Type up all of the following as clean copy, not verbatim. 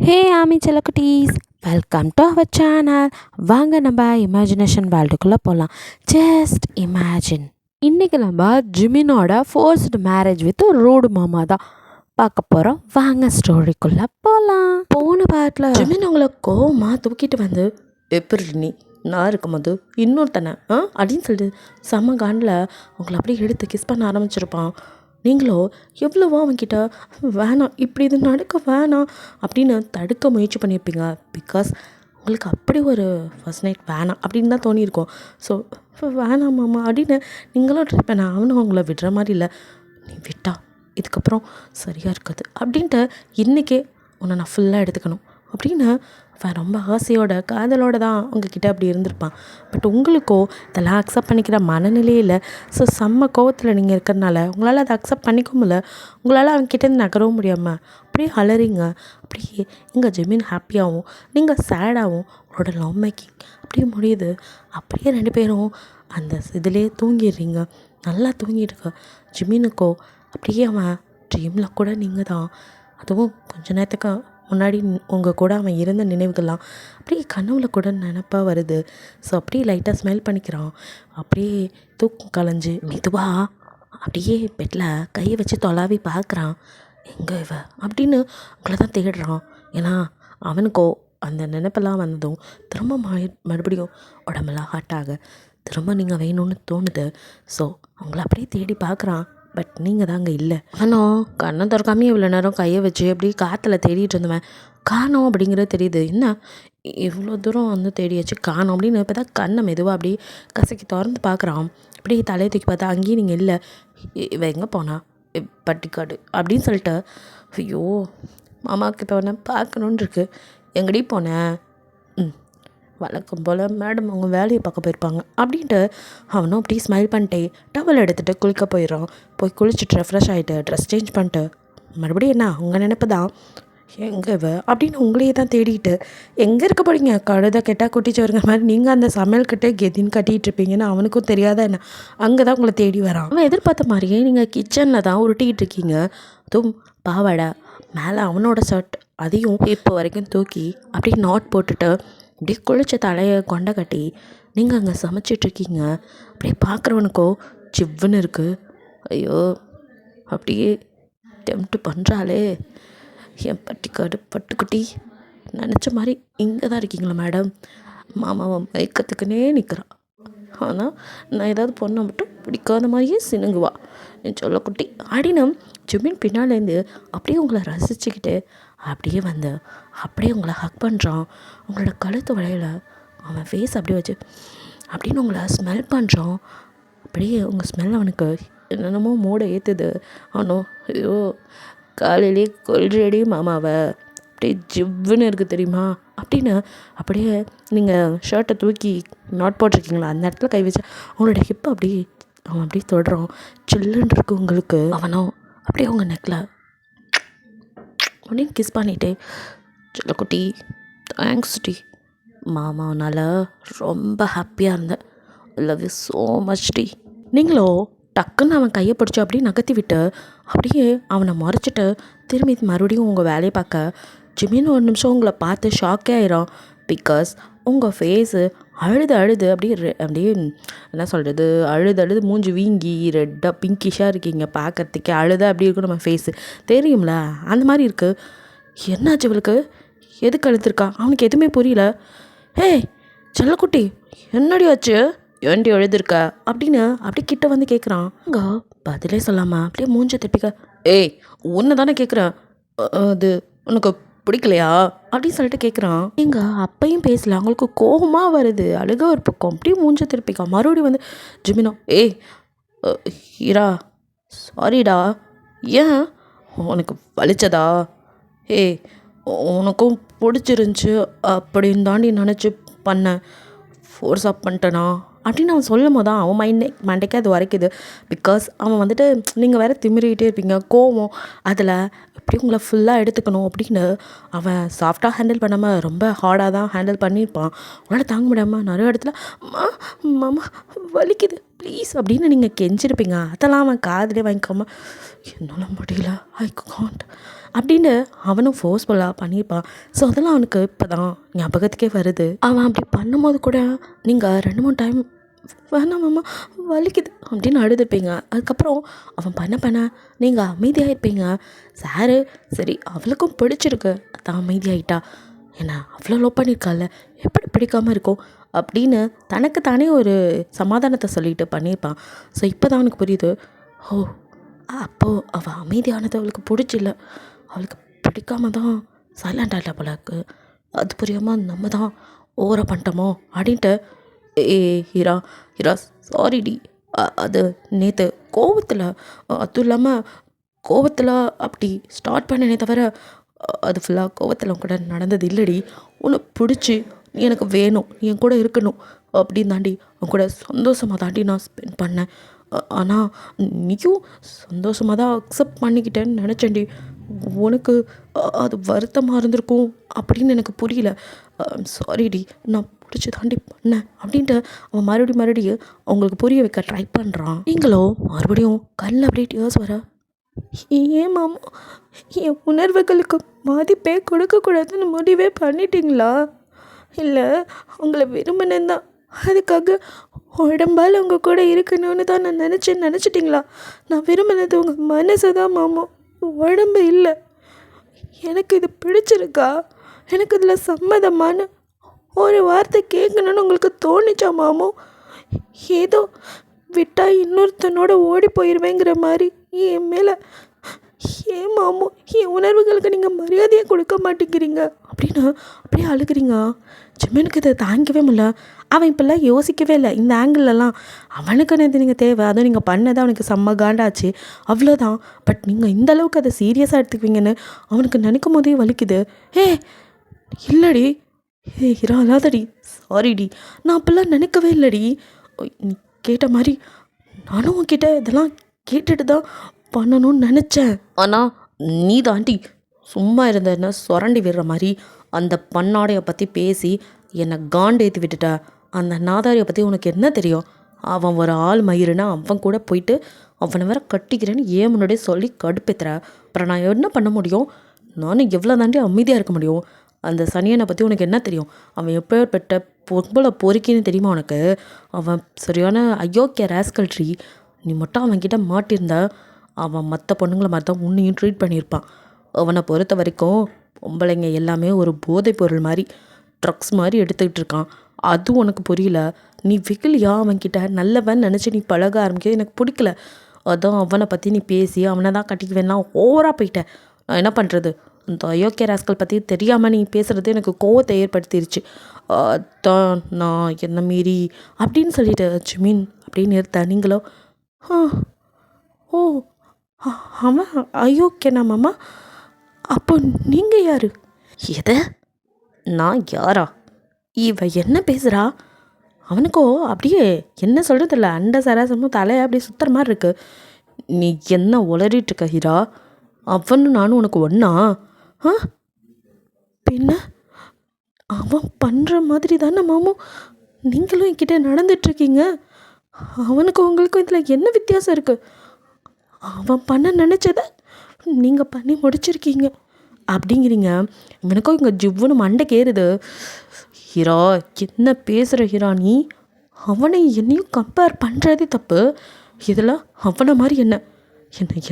ஹே ஆமி செல்லக்குட்டீஸ், welcome to our channel. வாங்க நம்ம இமேஜினேஷன் வேர்ல்டுக்குள்ளே போகலாம். Just imagine. இன்றைக்கி நம்ம ஜிமினோட ஃபோர்ஸ்டு மேரேஜ் வித் ரூடு மாமா தான் பார்க்க போகிறோம். வாங்க ஸ்டோரிக்குள்ளே போகலாம். போன பாட்டில் ஜிமின் உங்களை கோவமாக தூக்கிட்டு வந்து எப்படி நீ நான் இருக்கும்போது இன்னொருத்தனை அப்படின்னு சொல்லிட்டு செம்ம காண்டில் உங்களை அப்படியே எடுத்து கிஸ் பண்ண ஆரம்பிச்சிருப்பான். நீங்களோ எவ்வளவோ அவன்கிட்ட வேணாம், இப்படி இது நடக்க வேணாம் அப்படின்னு தடுக்க முயற்சி பண்ணியிருப்பீங்க. பிகாஸ் உங்களுக்கு அப்படி ஒரு ஃபர்ஸ்ட் நைட் வேணாம் அப்படின்னு தான் தோணியிருக்கோம். ஸோ வேணாம் மாமா அப்படின்னு நீங்களும் ட்ரை பண்ண அவனும் அவங்கள விடுற மாதிரி இல்லை. நீ விட்டா இதுக்கப்புறம் சரியாக இருக்காது அப்படின்ட்டு இன்றைக்கே உன்னை நான் ஃபுல்லாக எடுத்துக்கணும் அப்படின்னு அவன் ரொம்ப ஆசையோட காதலோடு தான் உங்ககிட்ட அப்படி இருந்திருப்பான். பட் உங்களுக்கோ இதெல்லாம் அக்செப்ட் பண்ணிக்கிற மனநிலையே இல்லை. ஸோ செம்ம கோவத்தில் நீங்கள் இருக்கிறனால உங்களால் அதை அக்செப்ட் பண்ணிக்க முடியல. உங்களால் அவங்ககிட்டேருந்து நகரவும் முடியாமல் அப்படியே அலறிங்க. அப்படியே இங்கே ஜெமீன் ஹாப்பியாகவும் நீங்கள் சேடாகவும் உங்களோட லவ் மேக்கிங் அப்படியே முடியுது. அப்படியே ரெண்டு பேரும் அந்த இதிலே தூங்கிடுறீங்க. நல்லா தூங்கிடுங்க. ஜெமீனுக்கோ அப்படியே அவன் ட்ரீமில் கூட நீங்கள் தான், அதுவும் கொஞ்ச நேரத்துக்கு முன்னாடி உங்கள் கூட அவன் இருந்த நினைவுகள்லாம் அப்படியே கனவுல கூட நினப்பாக வருது. ஸோ அப்படியே லைட்டாக ஸ்மெல் பண்ணிக்கிறான். அப்படியே தூக்கம் கலைஞ்சு மெதுவாக அப்படியே பெட்டில் கையை வச்சு தொலாவி பார்க்குறான். எங்கே இவ அப்படின்னு உங்களை தான் தேடுறான். ஏன்னா அவனுக்கோ அந்த நினைப்பெல்லாம் வந்ததும் திரும்ப மறுபடியும் உடம்பெல்லாம் ஹாட்டாக திரும்ப நீங்கள் வேணும்னு தோணுது. ஸோ அவங்கள அப்படியே தேடி பார்க்குறான். பட் நீங்கள் தாங்க இல்லை. ஆனால் கண்ணை திறக்காமே இவ்வளோ நேரம் கையை வச்சு அப்படியே காற்றுல தேடிட்டு இருந்தவன் காணோம் அப்படிங்கிறது தெரியுது. என்ன இவ்வளோ தூரம் வந்து தேடியாச்சு காணோம் அப்படின்னு இப்போ தான் கண்ணை மெதுவாக அப்படியே கசக்கி திறந்து பார்க்குறான். அப்படியே தலையை தூக்கி பார்த்தா அங்கேயும் நீங்கள் இல்லை. இவ எங்கே போனா பட்டிக்காடு அப்படின்னு சொல்லிட்டு, ஐயோ மாமாவுக்கு இப்போ உன்னை பார்க்கணுன்னு இருக்கு, எங்கடி போனேன்? வழக்கம் போல் மேடம் அவங்க வேலையை பார்க்க போயிருப்பாங்க அப்படின்ட்டு அவனும் அப்படியே ஸ்மைல் பண்ணிட்டே டவல் எடுத்துகிட்டு குளிக்க போயிடுறான். போய் குளிச்சுட்டு ரெஃப்ரெஷ் ஆகிட்டு ட்ரெஸ் சேஞ்ச் பண்ணிட்டு மறுபடியும் என்ன உங்கள் நினைப்பு தான் எங்கே அப்படின்னு உங்களையே தான் தேடிட்டு எங்கே இருக்க போறீங்க கழுதை கெட்டால் கொட்டிச்சு வருங்க மாதிரி நீங்கள் அந்த சமையல்கிட்ட கெதின்னு கட்டிகிட்டு இருப்பீங்கன்னு அவனுக்கும் தெரியாத என்ன அங்கே தான் உங்களை தேடி வரான். அவன் எதிர்பார்த்த மாதிரியே நீங்கள் கிச்சனில் தான் உருட்டிக்கிட்டு இருக்கீங்க. அதுவும் பாவாடை மேலே அவனோட ஷர்ட் அதையும் இப்போ வரைக்கும் தூக்கி அப்படியே நாட் போட்டுட்டு அப்படியே குளிச்ச தலையை கொண்டை கட்டி நீங்கள் அங்கே சமைச்சிட்ருக்கீங்க. அப்படியே பார்க்குறவனுக்கோ சிவ்வுன்னு இருக்குது. ஐயோ அப்படியே டெம்ப்ட் பண்ணுறாளே என் பட்டிக்காடு பட்டுக்குட்டி, நினச்ச மாதிரி இங்கே தான் இருக்கீங்களா மேடம்? மாமாவை மயக்கத்துக்குன்னே நிற்கிறான். ஆனால் நான் ஏதாவது பொண்ணை மட்டும் பிடிக்காத மாதிரியே சினுங்குவா என் சொல்லக்குட்டி அப்படின்னு ஜிமின் பின்னாலேருந்து அப்படியே உங்களை ரசிச்சுக்கிட்டு அப்படியே வந்து அப்படியே உங்களை ஹக் பண்ணுறான். உங்களோட கழுத்து வளையல அவன் ஃபேஸ் அப்படியே வச்சு அப்படின்னு உங்களை ஸ்மெல் பண்ணுறான். அப்படியே உங்கள் ஸ்மெல் அவனுக்கு என்னென்னமோ மூடை ஏற்றுது. ஆனால் ஐயோ காலையிலே கொல்றடி மாமாவை அப்படியே ஜிவ்வுன்னு இருக்குது தெரியுமா அப்படின்னு அப்படியே நீங்கள் ஷர்ட்டை தூக்கி நாட் போட்டிருக்கீங்களா அந்த இடத்துல கை வச்சா அவங்களோட ஹிப்பை அப்படியே அவன் அப்படியே தொடுறான். சில்லுன்னு இருக்கு உங்களுக்கு. அவனும் அப்படியே உங்கள் நெக்கில் அப்படின்னு கிஸ் பண்ணிட்டே சொல்லக்குட்டி தேங்க்ஸ் டி மாமாவனால் ரொம்ப ஹாப்பியாக இருந்தேன், லவ் யூ ஸோ மச் டி. நீங்களோ டக்குன்னு அவன் கையை பிடிச்சி அப்படியே நகர்த்தி விட்டு அப்படியே அவனை மறைச்சிட்டு திரும்பி மறுபடியும் உங்கள் வேலையை பார்க்க ஜிமின்னு ஒரு நிமிஷம் உங்களை பார்த்து ஷாக்கே ஆயிரும். பிகாஸ் உங்கள் ஃபேஸு அழுது அப்படியே என்ன சொல்கிறது அழுது மூஞ்சி வீங்கி ரெட்டாக பிங்கிஷாக இருக்கீங்க. பார்க்குறதுக்கே அழுத அப்படி இருக்கும் நம்ம ஃபேஸு தெரியும்ல அந்த மாதிரி இருக்குது. என்னாச்சு இவளுக்கு, எதுக்கு அழுதுருக்கா அவனுக்கு எதுவுமே புரியல. ஏய் செல்லக்குட்டி என்னடி ஆச்சு, ஏண்டி எழுதிருக்க அப்படின்னு அப்படி கிட்ட வந்து கேட்குறான். அங்கே பதிலே சொல்லாமல் அப்படியே மூஞ்ச திருப்பிக்க, ஏய் ஒன்று தானே கேட்குறேன், அது உனக்கு பிடிக்கலையா அப்படின்னு சொல்லிட்டு கேட்குறான். நீங்கள் அப்பையும் பேசல, அவங்களுக்கு கோபமாக வருது, அழுக ஒரு பக்கம் அப்படியே மூஞ்ச திருப்பிக்கா. மறுபடியும் வந்து ஜிமினோ ஏய் ஹீரா சாரிடா, ஏன் உனக்கு வலிச்சதா? ஏய் உனக்கும் பிடிச்சிருந்துச்சி அப்படின்னு தாண்டி நினச்சி பண்ண, ஃபோர்ஸ் அப் பண்ணிட்டேனா அப்படின்னு அவன் சொல்லும் போது தான் அவன் மண்டைக்கு அது வரைக்குது. பிகாஸ் அவன் வந்துட்டு நீங்கள் வேறு திமிரிக்கிட்டே இருப்பீங்க கோவம் அதில் எப்படி உங்களை ஃபுல்லாக எடுத்துக்கணும் அப்படின்னு அவன் சாஃப்டாக ஹேண்டில் பண்ணாமல் ரொம்ப ஹார்டாக தான் ஹேண்டில் பண்ணியிருப்பான். உங்களால் தாங்க முடியாமல் நிறைய இடத்துல மாமா வலிக்குது ப்ளீஸ் அப்படின்னு நீங்கள் கெஞ்சிருப்பீங்க. அதெல்லாம் அவன் காதிலே வாங்கிக்காமல் என்னால் முடியல, ஐ காண்ட் அப்படின்னு அவனும் ஃபோர்ஸ்ஃபுல்லாக பண்ணியிருப்பான். ஸோ அதெல்லாம் அவனுக்கு இப்போ தான் ஞாபகத்துக்கே வருது. அவன் அப்படி பண்ணும்போது கூட நீங்கள் 2-3 டைம் வேணாம் மாமா வலிக்குது அப்படின்னு அழுதுருப்பீங்க. அதுக்கப்புறம் அவன் பண்ண நீங்கள் அமைதியாக இருப்பீங்க. சாரு சரி அவளுக்கும் பிடிச்சிருக்கு அதான் அமைதியாயிட்டா, ஏன்னா அவ்வளோ லவ் பண்ணியிருக்கால, எப்படி பிடிக்காமல் இருக்கும் அப்படின்னு தனக்கு தானே ஒரு சமாதானத்தை சொல்லிட்டு பண்ணியிருப்பான். ஸோ இப்போ தான் அவனுக்கு புரியுது, ஓ அப்போது அவள் அமைதியானது அவளுக்கு பிடிச்சில்ல, அவளுக்கு பிடிக்காம தான் சைலண்ட் ஆகிட்டா போல இருக்கு. அது புரியாமல் நம்ம தான் ஓவராக பண்ணிட்டோமோ அப்படின்ட்டு. ஏ ஹீரா ஹீரா சாரிடி, அது நேற்று கோவத்தில், அதுவும் இல்லாமல் கோவத்தில் அப்படி ஸ்டார்ட் பண்ணனே தவிர அது ஃபுல்லாக கோவத்தில் கூட நடந்தது இல்லடி. உன்னை பிடிச்சி நீ எனக்கு வேணும், நீ என் கூட இருக்கணும் அப்படின்னு தாண்டி உன் கூட சந்தோஷமாக தாண்டி நான் ஸ்பெண்ட் பண்ணேன். ஆனால் நீயும் சந்தோஷமாக தான் அக்செப்ட் பண்ணிக்கிட்டேன்னு நினச்சேன்டி. உனக்கு அது வருத்தமாக இருந்திருக்கும் அப்படின்னு எனக்கு புரியல. சாரிடி, நான் பிடிச்சி தாண்டி பண்ணேன் அப்படின்ட்டு அவன் மறுபடியும் அவங்களுக்கு புரிய வைக்க ட்ரை பண்ணுறான். நீங்களோ மறுபடியும் கண்ணில் அப்படியே டியர்ஸ் வர, ஏன் மாமா என் உணர்வுகளுக்கு மதிப்பே கொடுக்கக்கூடாதுன்னு முடிவே பண்ணிட்டீங்களா? இல்லை உங்களை விரும்பினேன் தான், அதுக்காக உடம்பால் உங்கள் கூட இருக்கணும்னு தான் நான் நினச்சிட்டிங்களா? நான் விரும்பினது உங்கள் மனசை தான் மாமா, உடம்பு இல்லை. எனக்கு இது பிடிச்சிருக்கா, எனக்கு இதில் சம்மதமான ஒரு வார்த்தை கேட்கணுன்னு உங்களுக்கு தோணுச்சா மாமோ? ஏதோ விட்டால் இன்னொருத்தனோட ஓடி போயிடுவேங்கிற மாதிரி என் மேலே, ஏன் மாமோ என் உணர்வுகளுக்கு நீங்கள் மரியாதையாக கொடுக்க மாட்டேங்கிறீங்க அப்படின்னு அப்படியே அழுகிறீங்க. ஜிம்மனுக்கு இதை தாங்கிக்கவே முடியல. அவன் இப்போல்லாம் யோசிக்கவே இல்லை இந்த ஆங்கிள்லாம். அவனுக்குன்னு இது நீங்கள் தேவை, அதுவும் நீங்கள் பண்ணதை அவனுக்கு செம்ம காண்டாச்சு, அவ்வளோதான். பட் நீங்கள் இந்த அளவுக்கு அதை சீரியஸாக எடுத்துக்குவீங்கன்னு அவனுக்கு நினைக்கும் போதே வலிக்குது. இல்லடி ஹீரா அல்லாதடி, சாரிடி, நான் அப்போல்லாம் நினைக்கவே இல்லடி. நீ கேட்ட மாதிரி நானும் உன்கிட்ட இதெல்லாம் கேட்டுட்டு தான் பண்ணணும்னு நினச்சேன். ஆனால் நீ தாண்டி சும்மா இருந்தேன்னா சுரண்டி விடுற மாதிரி அந்த பண்ணாடையை பற்றி பேசி என்னை காண்டு ஏற்றி விட்டுட்ட. அந்த நாதாரியை பற்றி உனக்கு என்ன தெரியும்? அவன் ஒரு ஆள் மயிருன்னா அவன் கூட போயிட்டு அவனை வேற கட்டிக்கிறேன்னு ஏன் முன்னாடியே சொல்லி கடுப்பேத்துற. அப்புறம் நான் என்ன பண்ண முடியும்? நானும் எவ்வளோ தாண்டி அமைதியாக இருக்க முடியும்? அந்த சனியனை பற்றி உனக்கு என்ன தெரியும்? அவன் எப்பேற்பட்ட பொம்பளை பொறுக்கின்னு தெரியுமா உனக்கு? அவன் சரியான அயோக்கிய ராஸ்கல்ட்ரி. நீ மட்டும் அவன்கிட்ட மாட்டியிருந்தா அவன் மற்ற பொண்ணுங்களை மாதிரி தான் உன்னையும் ட்ரீட் பண்ணியிருப்பான். அவனை பொறுத்த வரைக்கும் பொம்பளைங்க எல்லாமே ஒரு போதைப் பொருள் மாதிரி, ட்ரக்ஸ் மாதிரி எடுத்துக்கிட்டு இருக்கான். அதுவும் உனக்கு புரியல. நீ வெகுலியா அவன்கிட்ட நல்லவன் நினச்சி நீ பழக ஆரம்பிக்க எனக்கு பிடிக்கல. அதான் அவனை பற்றி நீ பேசி அவனை தான் கட்டிக்குவேன்னா ஓவராக போயிட்டேன். நான் என்ன பண்ணுறது? அந்த அயோக்கிய ராஸ்கல் பற்றி தெரியாமல் நீ பேசுகிறது எனக்கு கோவத்தை ஏற்படுத்திடுச்சு. அதான் நான் என்ன மீறி அப்படின்னு சொல்லிட்டு ஜிமின் அப்படின்னு நிறுத்த. நீங்களோ ஓ அவன் அயோக்கியனா மாமா? அப்போ நீங்கள் யார்? எதை? நான் யாரா? இவ என்ன பேசுகிறா? அவனுக்கோ அப்படியே என்ன சொல்கிறது இல்லை, அண்ட சராசரமும் தலையை அப்படியே சுற்றுற மாதிரி இருக்கு. நீ என்ன உளறிட்டுருக்க ஹீரா? அவனும் நானும் உனக்கு ஒன்றா? பின்ன அவன் பண்ணுற மாதிரி தானே மாமோ நீங்களும் என்கிட்ட நடந்துட்டுருக்கீங்க. அவனுக்கு உங்களுக்கும் இதில் என்ன வித்தியாசம் இருக்குது? அவன் பண்ண நினச்சதை நீங்கள் பண்ணி முடிச்சிருக்கீங்க அப்படிங்கிறீங்க. எனக்கும் இங்கே ஜிவ்வுன்னு மண்டைக்கு ஏறுது. ஹீரா என்ன பேசுகிற ஹீரா நீ? அவனை என்னையும் கம்பேர் பண்ணுறதே தப்பு. இதில் அவனை மாதிரி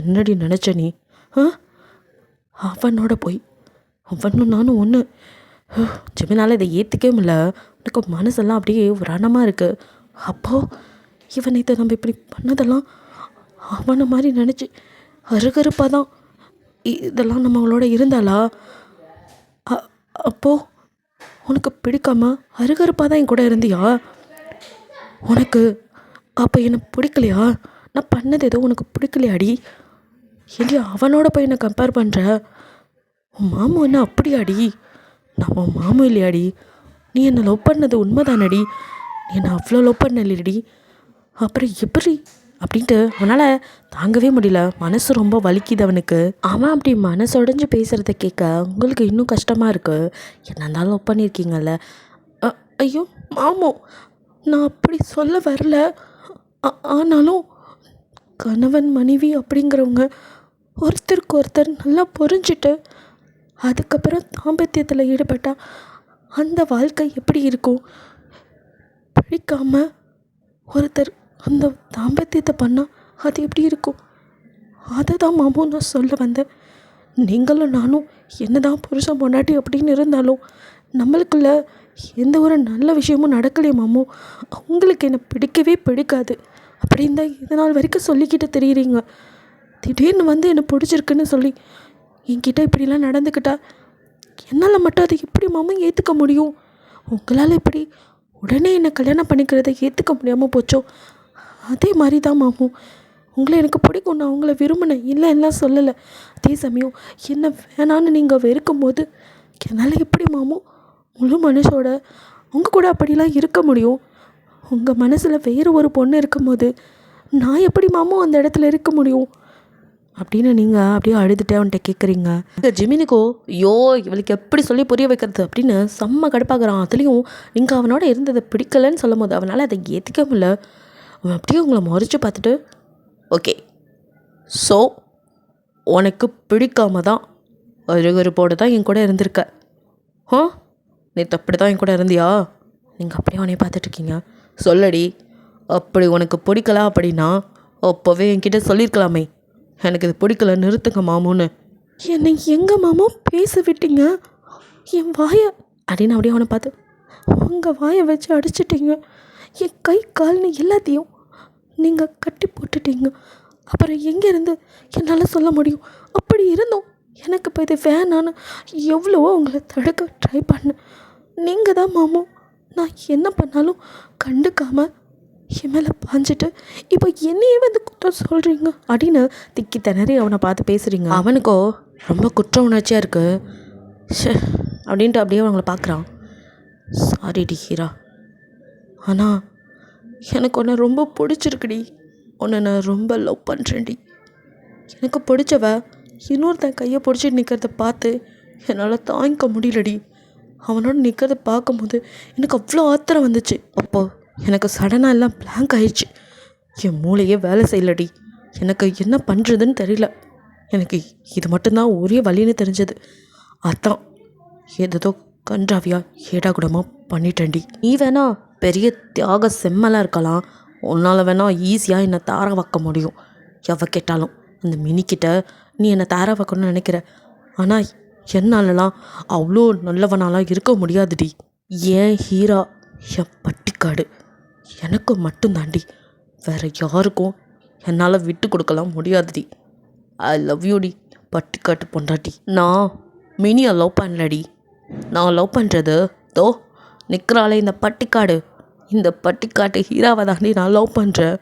என்னடி நினச்ச நீ? அவனோட போய் அவனும் நானும் ஒன்று. ஜிமினால் இதை ஏற்றுக்கவே முடியல. எனக்கு மனசெல்லாம் அப்படியே ரணமாக இருக்குது. அப்போது இவனை இதை நம்ம இப்படி பண்ணதெல்லாம் அவனை மாதிரி நினச்சி அருகருப்பாக தான் இதெல்லாம் நம்மளோட இருந்தாளா? அப்போது உனக்கு பிடிக்காம அருகருப்பாக தான் என் கூட இருந்தியா? உனக்கு அப்போ என்னை பிடிக்கலையா? நான் பண்ணது ஏதோ உனக்கு பிடிக்கலையாடி? இல்லையா அவனோட போய் என்னை கம்பேர் பண்ணுற? உன் மாமு என்ன அப்படியாடி? நான் உன் மாமு இல்லையாடி? நீ என்னை லவ் பண்ணது உண்மைதானடி? நீ என்னை அவ்வளோ லவ் பண்ண இல்லையடி? அப்புறம் எப்படி அப்படின்ட்டு அவனால் தாங்கவே முடியல. மனசு ரொம்ப வலிக்குது அவனுக்கு. அவன் அப்படி மனசுடைஞ்சு பேசுகிறத கேட்க உங்களுக்கு இன்னும் கஷ்டமாக இருக்குது. என்ன இருந்தாலும் லவ் பண்ணியிருக்கீங்கல்ல. ஐயோ மாமோ, நான் அப்படி சொல்ல வரல. ஆனாலும் கணவன் மனைவி அப்படிங்கிறவங்க ஒருத்தருக்கு ஒருத்தர் நல்லா புரிஞ்சுட்டு அதுக்கப்புறம் தாம்பத்தியத்தில் ஈடுபட்டால் அந்த வாழ்க்கை எப்படி இருக்கும்? பிடிக்காம ஒருத்தர் அந்த தாம்பத்தியத்தை பண்ணால் அது எப்படி இருக்கும்? அதை தான் மாமு நான் சொல்ல வந்தேன். நீங்களும் நானும் என்னதான் புருஷன் பொண்டாட்டி அப்படின்னு இருந்தாலும் நம்மளுக்குள்ள எந்த ஒரு நல்ல விஷயமும் நடக்கலையே மாமு. உங்களுக்கு என்னை பிடிக்கவே பிடிக்காது அப்படின்னு தான் இது நாள் வரைக்கும் சொல்லிக்கிட்டு தெரியுறீங்க. திடீர்னு வந்து என்னை பிடிச்சிருக்குன்னு சொல்லி என்கிட்ட இப்படிலாம் நடந்துக்கிட்டா என்னால் மட்டும் அதை எப்படி மாமு ஏற்றுக்க முடியும்? உங்களால் எப்படி உடனே என்னை கல்யாணம் பண்ணிக்கிறத ஏற்றுக்க முடியாமல் போச்சோ அதே மாதிரி தான் மாமு உங்களை எனக்கு பிடிக்கும், நான் உங்களை விரும்பினேன், இல்லை எல்லாம் சொல்லலை. அதே சமயம் என்ன வேணான்னு நீங்கள் வெறுக்கும் போது என்னால் எப்படி மாமு முழு மனுஷோட உங்கள் கூட அப்படிலாம் இருக்க முடியும்? உங்கள் மனசில் வேறு ஒரு பொண்ணு இருக்கும்போது நான் எப்படி மாமு அந்த இடத்துல இருக்க முடியும் அப்படின்னு நீங்கள் அப்படியே அழுதுகிட்டே அவன்கிட்ட கேட்குறீங்க. ஜிமினுக்கோ ஐயோ இவளுக்கு எப்படி சொல்லி புரிய வைக்கிறது அப்படின்னு செம்ம கடுப்பாகிறான். அதுலேயும் நீங்கள் அவனோட இருந்ததை பிடிக்கலன்னு சொல்லும் போது அவனால் அதை ஏற்றிக்க முடியல. அவன் அப்படியே உங்களை முறைச்சி பார்த்துட்டு, ஓகே ஸோ உனக்கு பிடிக்காம தான் அருகருப்போடு தான் என் கூட இருந்திருக்க, நேற்று அப்படி தான் என் கூட இருந்தியா? நீங்கள் அப்படியே அவனையே பார்த்துட்ருக்கீங்க. சொல்லடி, அப்படி உனக்கு பிடிக்கல அப்படின்னா அப்போவே என்கிட்ட சொல்லியிருக்கலாமே, எனக்கு இது பிடிக்கல நிறுத்துங்க மாமுன்னு. என்னை எங்கே மாமா பேச விட்டீங்க? என் வாயை அப்படின்னு அப்படியே அவனை பார்த்து உங்கள் வாயை வச்சு அடிச்சிட்டிங்க. என் கை கால்னு எல்லாத்தையும் நீங்கள் கட்டி போட்டுட்டீங்க. அப்புறம் எங்கேருந்து என்னால் சொல்ல முடியும்? அப்படி இருந்தோம் எனக்கு இப்போ இது வேணான்னு எவ்வளவோ உங்களை தடுக்க ட்ரை பண்ணேன். நீங்கள் தான் மாமு நான் என்ன பண்ணாலும் கண்டுக்காமல் என் மேலே பாஞ்சிட்டு இப்போ என்னையே வந்து குற்றம் சொல்கிறீங்க அப்படின்னு திக்கி திணறி அவனை பார்த்து பேசுகிறீங்க. அவனுக்கோ ரொம்ப குற்ற உணர்ச்சியாக இருக்குது. அப்படின்ட்டு அப்படியே அவங்கள பார்க்குறான். சாரிடி ஹீரா, ஆனால் எனக்கு உன்னை ரொம்ப பிடிச்சிருக்குடி, உன்னை நான் ரொம்ப லவ் பண்ணுறேன்டி. எனக்கு பிடிச்சவ இன்னொருத்தன் கையை பிடிச்சிட்டு நிற்கிறத பார்த்து என்னால் தாங்கிக்க முடியலடி. அவனோட நிற்கிறத பார்க்கும்போது எனக்கு அவ்வளோ ஆத்திரம் வந்துச்சு. அப்போது எனக்கு சடனாக எல்லாம் பிளாங்க் ஆயிடுச்சு. என் மூளையே வேலை செய்யலடி. எனக்கு என்ன பண்ணுறதுன்னு தெரியல. எனக்கு இது மட்டும்தான் ஒரே வழின்னு தெரிஞ்சது. அதான் ஏதோ கன்றாவியாக ஏடாகுடமாக பண்ணிட்டேன்டி. நீ வேணா பெரிய தியாக செம்மலாக இருக்கலாம், உன்னால் வேணா ஈஸியாக என்னை தார வைக்க முடியும். எவ கேட்டாலும் அந்த மினிக்கிட்ட நீ என்னை தார வைக்கணும்னு நினைக்கிற, ஆனால் என்னாலலாம் அவ்வளோ நல்லவனாலாம் இருக்க முடியாதுடி. ஏன் ஹீரா என் பட்டிக்காடு எனக்கு மட்டும்தாண்டி, வேறு யாருக்கும் என்னால் விட்டு கொடுக்கலாம் முடியாதுடி. ஐ லவ் யூடி பட்டிக்காட்டு பொண்டாட்டி. நான் மினியை லவ் பண்ணலடி. நான் லவ் பண்ணுறது தோ நிற்கிறாளே இந்த பட்டிக்காடு, இந்த பட்டிக்காட்டு ஹீராவை தாண்டி நான் லவ் பண்ணுறேன்.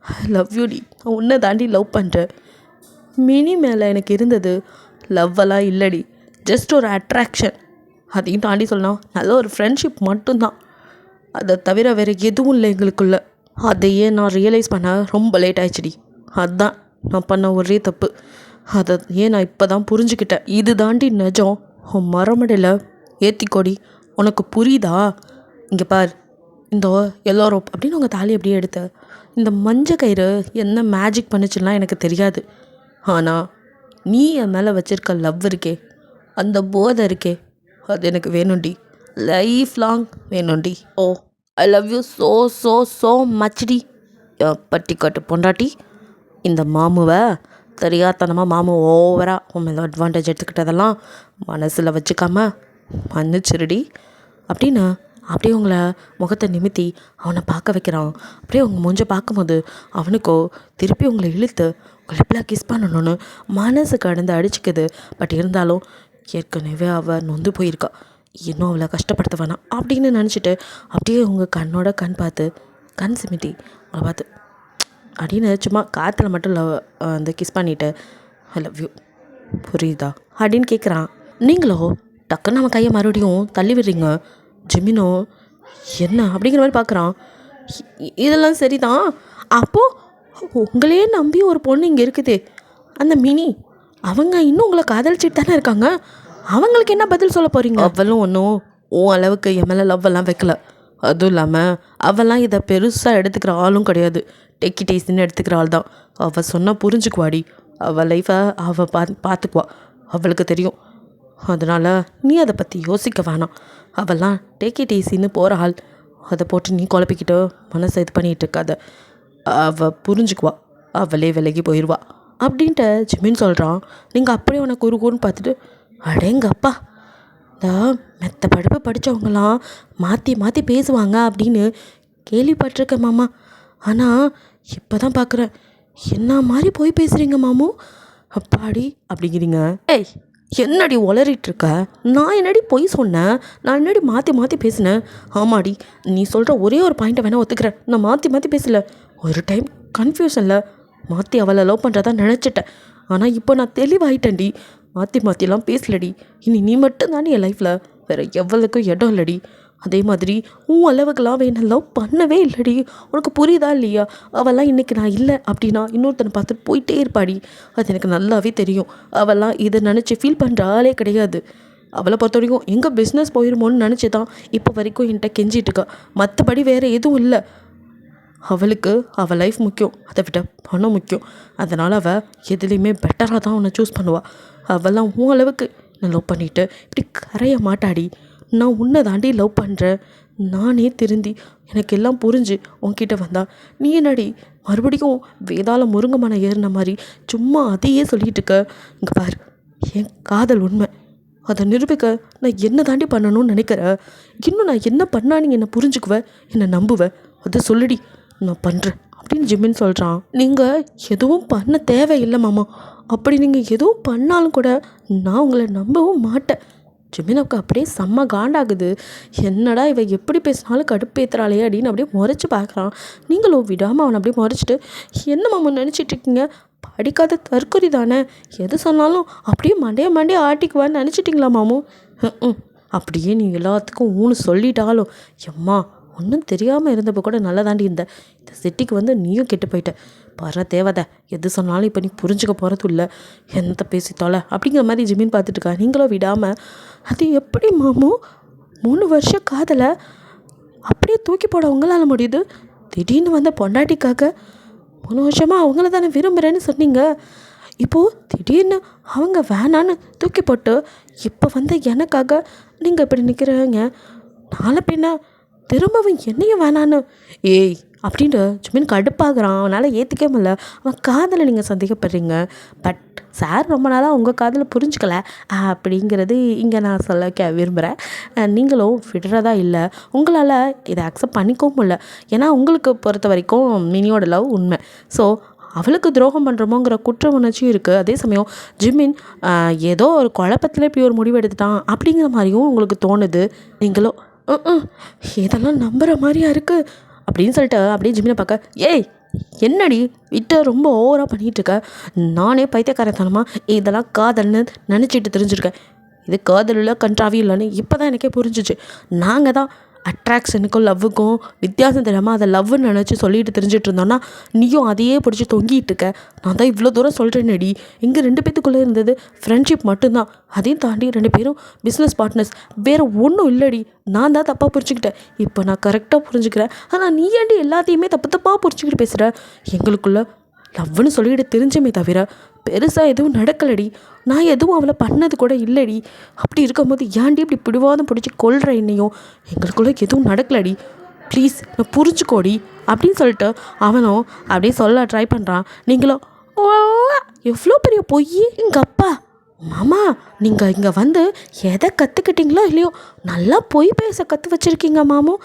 ஐ லவ் யூடி, நான் உன்னை தாண்டி லவ் பண்ணுறேன். மினி மேலே எனக்கு இருந்தது லவ்வெல்லாம் இல்லடி, ஜஸ்ட் ஒரு அட்ராக்ஷன். அதையும் தாண்டி சொல்லணும் நல்ல ஒரு ஃப்ரெண்ட்ஷிப் மட்டும்தான். அதை தவிர வேறு எதுவும் இல்லை எங்களுக்குள்ள. அதையே நான் ரியலைஸ் பண்ண ரொம்ப லேட் ஆயிடுச்சுடி. அதுதான் நான் பண்ண ஒரே தப்பு. அதை ஏன் நான் இப்போ தான் புரிஞ்சுக்கிட்டேன். இது தாண்டி நிஜம். உன் மரமடையில் ஏற்றிக்கோடி, உனக்கு புரியுதா? இங்கே பார், இந்த எல்லோ ரோப் அப்படின்னு உங்கள் தாலி அப்படியே எடுத்த இந்த மஞ்சள் கயிறு என்ன மேஜிக் பண்ணிச்சுலாம் எனக்கு தெரியாது. ஆனால் நீ என் மேலே வச்சுருக்க லவ் இருக்கே, அந்த போதை இருக்கே, அது எனக்கு வேணும்டி, லைஃப் லாங் வேணும்டி. Oh I love you so so so மச்டி பட்டிக்காட்டு பொண்டாட்டி. இந்த மாமுவை தெரியாதனமாக மாமு ஓவராக உன் மேலே அட்வான்டேஜ் எடுத்துக்கிட்டதெல்லாம் மனசில் வச்சுக்காம மன்னிச்சிருடி அப்படின்னு அப்படியே உங்களை முகத்தை நிமித்தி அவனை பார்க்க வைக்கிறான். அப்படியே அவங்க மூஞ்ச பார்க்கும்போது அவனுக்கோ திருப்பி உங்களை இழுத்து உங்களை எப்படிலாம் கிஸ் பண்ணணும்னு மனசு கடந்து அடிச்சுக்குது. பட் இருந்தாலும் ஏற்கனவே அவள் நொந்து போயிருக்கா, இன்னும் அவளை கஷ்டப்படுத்த வேணாம் அப்படின்னு நினச்சிட்டு அப்படியே உங்கள் கண்ணோட கண் பார்த்து கண் சிமிட்டி அவளை பார்த்து அப்படின்னு சும்மா காற்றுல மட்டும் அந்த கிஸ் பண்ணிவிட்டு ஐ லவ் யூ புரியுதா அப்படின்னு கேட்குறான். நீங்களோ டக்குன்னு நம்ம கையை மறுபடியும் தள்ளி விடுறீங்க. ஜிமினோ என்ன அப்படிங்கிற மாதிரி பார்க்குறான். இதெல்லாம் சரிதான், அப்போது உங்களையே நம்பி ஒரு பொண்ணு இங்கே இருக்குதே அந்த மினி, அவங்க இன்னும் உங்களை காதலிச்சிட்டு தானே இருக்காங்க, அவங்களுக்கு என்ன பதில் சொல்ல போகிறீங்க? அவளும் ஒன்றும் உன் அளவுக்கு என் மேலே லவ்வெல்லாம் வைக்கல. அதுவும் இல்லாமல் அவெல்லாம் இதை பெருசாக எடுத்துக்கிற ஆளும் கிடையாது, டெக்கி டேஸ்ன்னு எடுத்துக்கிற ஆள் தான். அவள் சொன்னால் புரிஞ்சுக்குவாடி, அவள் லைஃப்பை அவள் பார்த்துக்குவா, அவளுக்கு தெரியும். அதனால் நீ அதை பற்றி யோசிக்க வேணாம். அவெல்லாம் டேக் இட் ஈஸின்னு போகிற ஆள். அதை போட்டு நீ குழப்பிக்கிட்டு மனசை இது பண்ணிகிட்டு இருக்காத. அவள் புரிஞ்சுக்குவா, அவளே விலகி போயிடுவா அப்படின்ட்டு ஜிமின் சொல்கிறான். நீங்கள் அப்படியே உனக்கு குறுகுன்னு பார்த்துட்டு, அடேங்கப்பா, இந்த மெத்த படிப்பு படித்தவங்களாம் மாற்றி மாற்றி பேசுவாங்க அப்படின்னு கேள்விப்பட்டிருக்கேன் மாமா. ஆனால் இப்போ தான் பார்க்குறேன், என்ன மாதிரி போய் பேசுகிறீங்க மாமு, அப்பாடி அப்படிங்கிறீங்க. ஏய், என்னடி உளறிட்டு இருக்க? நான் என்னடி பொய் சொன்னேன்? நான் என்னடி மாற்றி மாற்றி பேசினேன்? ஆமாடி, நீ சொல்கிற ஒரே ஒரு பாயிண்ட்டை வேணால் ஒத்துக்கிறேன். நான் மாற்றி மாற்றி பேசல. ஒரு டைம் கன்ஃபியூஷனில் மாற்றி அவளை லவ் பண்ணுறதா நினச்சிட்டேன். ஆனால் இப்போ நான் தெளிவாயிட்டேன்டி. மாற்றி மாற்றிலாம் பேசலடி. இனி நீ மட்டும் தானே என் லைஃப்பில், வேறு எவ்வளோக்கும் இடம் இல்லடி. அதே மாதிரி உன் அளவுக்கெல்லாம் என்னை லவ் பண்ணவே இல்லடி. உனக்கு புரியுதா இல்லையா? அவெல்லாம் இன்றைக்கி நான் இல்லை அப்படின்னா இன்னொருத்தனை பார்த்துட்டு போயிட்டே இருப்பாடி. அது எனக்கு நல்லாவே தெரியும். அவெல்லாம் இதை நினச்சி ஃபீல் பண்ணுற ஆளே கிடையாது. அவளை பொறுத்த வரைக்கும் எங்கே பிஸ்னஸ் போயிருமோன்னு நினச்சி தான் இப்போ வரைக்கும் என்கிட்ட கெஞ்சிட்ருக்கா. மற்றபடி வேறு எதுவும் இல்லை. அவளுக்கு அவள் லைஃப் முக்கியம், அதை விட பணம் முக்கியம். அதனால் அவள் எதுலேயுமே பெட்டராக தான் உன்னை சூஸ் பண்ணுவாள். அவெல்லாம் உன் அளவுக்கு நான் லவ் பண்ணிவிட்டு இப்படி கரைய மாட்டாடி. நான் உன்னை தாண்டி லவ் பண்ணுறேன். நானே திருந்தி எனக்கு எல்லாம் புரிஞ்சு உன்கிட்ட வந்தா நீ என்னடி மறுபடியும் வேதாள முருங்கமான ஏறின மாதிரி சும்மா அதையே சொல்லிகிட்டு இருக்க? இங்கே பாரு, என் காதல் உண்மை. அதை நிரூபிக்க நான் என்ன தாண்டி பண்ணணும்னு நினைக்கிறேன். இன்னும் நான் என்ன பண்ணா நீ என்னை புரிஞ்சுக்குவேன், என்னை நம்புவேன்? அதை சொல்லுடி, நான் பண்ணுறேன் அப்படின்னு ஜிமின் சொல்கிறான். நீங்கள் எதுவும் பண்ண தேவையில்லை மாமா. அப்படி நீங்கள் எதுவும் பண்ணாலும் கூட நான் உங்களை நம்பவும் மாட்டேன். ஜிமினுக்கு அப்படியே செம்ம காண்டாகுது. என்னடா இவ எப்படி பேசினாலும் கடுப்பேத்துறாளே அப்படின்னு அப்படியே முறைச்சி பார்க்குறான். நீங்களும் விடாமல் அவனை அப்படியே முறைச்சிட்டு, என்ன மாமா நினச்சிட்டு இருக்கீங்க? படிக்காத தற்கொலை தானே, எது சொன்னாலும் அப்படியே மண்டையை ஆட்டிக்குவான்னு நினச்சிட்டிங்களா மாமு? அப்படியே நீ எல்லாத்துக்கும் ஊன்னு சொல்லிட்டாலும், எம்மா ஒன்றும் தெரியாமல் இருந்தப்போ கூட நல்லா தாண்டி இந்த சிட்டிக்கு வந்து நீயும் கெட்டு போயிட்ட. பாரு தேவதை, எது சொன்னாலும் இப்போ நீ புரிஞ்சுக்க போகிறதும் இல்லை, என்னத்தை பேசித்தால அப்படிங்கிற மாதிரி ஜிமின் பார்த்துட்டு இருக்கா. நீங்களும் விடாமல், அது எப்படி மாமு 3 வருஷம் காதலை அப்படியே தூக்கி போட உங்களால் முடியுது? திடீர்னு வந்த பொண்டாட்டிக்காக 3 வருஷமாக அவங்கள தானே விரும்புகிறேன்னு சொன்னீங்க. இப்போது திடீர்னு அவங்க வேணான்னு தூக்கி போட்டு இப்போ வந்து எனக்காக நீங்கள் இப்படி நிற்கிறீங்க. நாளை பின்ன திரும்பவும் என்னையும் வேணான்னு ஏய் அப்படின்ட்டு ஜிமின் கடுப்பாகிறான். அவனால் ஏற்றுக்கவே முடியல. அவன் காதலை நீங்கள் சந்தேகப்படுறீங்க, பட் சார் ரொம்ப நாளாக உங்கள் காதலை புரிஞ்சுக்கல அப்படிங்கிறது இங்கே நான் சொல்ல விரும்புகிறேன். நீங்களும் விடுறதா இல்லை, உங்களால் இதை அக்செப்ட் பண்ணிக்கவும் முடியல. ஏன்னா உங்களுக்கு பொறுத்த வரைக்கும் மினியோட லவ் உண்மை. ஸோ அவளுக்கு துரோகம் பண்ணுறோமோங்கிற குற்ற உணர்ச்சியும் இருக்குது. அதே சமயம் ஜிமின் ஏதோ ஒரு குழப்பத்தில் இப்படி ஒரு முடிவு எடுத்துட்டான் அப்படிங்கிற மாதிரியும் உங்களுக்கு தோணுது. நீங்களும் இதெல்லாம் நம்புகிற மாதிரியா இருக்குது அப்படின்னு சொல்லிட்டு அப்படியே ஜிமினை பார்க்க, ஏய் என்னடி விட்டு ரொம்ப ஓவராக பண்ணிகிட்ருக்க? நானே பைத்தியக்காரத்தனமாக இதெல்லாம் காதல்னு நினச்சிட்டு தெரிஞ்சிருக்கேன். இது காதல் இல்லை கன்றாவி இல்லைன்னு இப்போ தான் எனக்கே புரிஞ்சிச்சு. நாங்கள் தான் அட்ராக்ஷனுக்கும் லவ்வுக்கும் வித்தியாசம் தெரியாமல் அதை லவ்வுன்னு நினச்சி சொல்லிட்டு தெரிஞ்சிட்டு இருந்தோன்னா நீயும் அதையே பிடிச்சி தொங்கிட்டு இருக்க. நான் தான் இவ்வளோ தூரம் சொல்கிறேன்னடி. இங்கே 2 பேத்துக்குள்ளே இருந்தது ஃப்ரெண்ட்ஷிப் மட்டும்தான். அதையும் தாண்டி 2 பேரும் பிஸ்னஸ் பார்ட்னர்ஸ், வேறு ஒன்றும் இல்லடி. நான் தான் தப்பாக புரிஞ்சுக்கிட்டேன். இப்போ நான் கரெக்டாக புரிஞ்சுக்கிறேன். ஆனால் நீ ஏன்டி எல்லாத்தையுமே தப்பாக புரிஞ்சுக்கிட்டு பேசுகிற? எங்களுக்குள்ளே லவ்வுன்னு சொல்லிட்டு தெரிஞ்சுமே தவிர பெருசாக எதுவும் நடக்கலடி. நான் எதுவும் அவளை பண்ணது கூட இல்லடி. அப்படி இருக்கும்போது ஏன்டி இப்படி பிடிவாதம் பிடிச்சி கொள்கிற என்னையும்? எங்களுக்குள்ளே எதுவும் நடக்கலடி, ப்ளீஸ் நான் புரிஞ்சுக்கோடி அப்படின்னு சொல்லிட்டு அவனும் அப்படியே சொல்ல ட்ரை பண்ணுறான். நீங்களும் எவ்வளோ பெரிய பொய் எங்கள் அப்பா மாமா, நீங்கள் இங்கே வந்து எதை கற்றுக்கிட்டீங்களோ இல்லையோ நல்லா பொய் பேச கற்று வச்சுருக்கீங்க மாமு.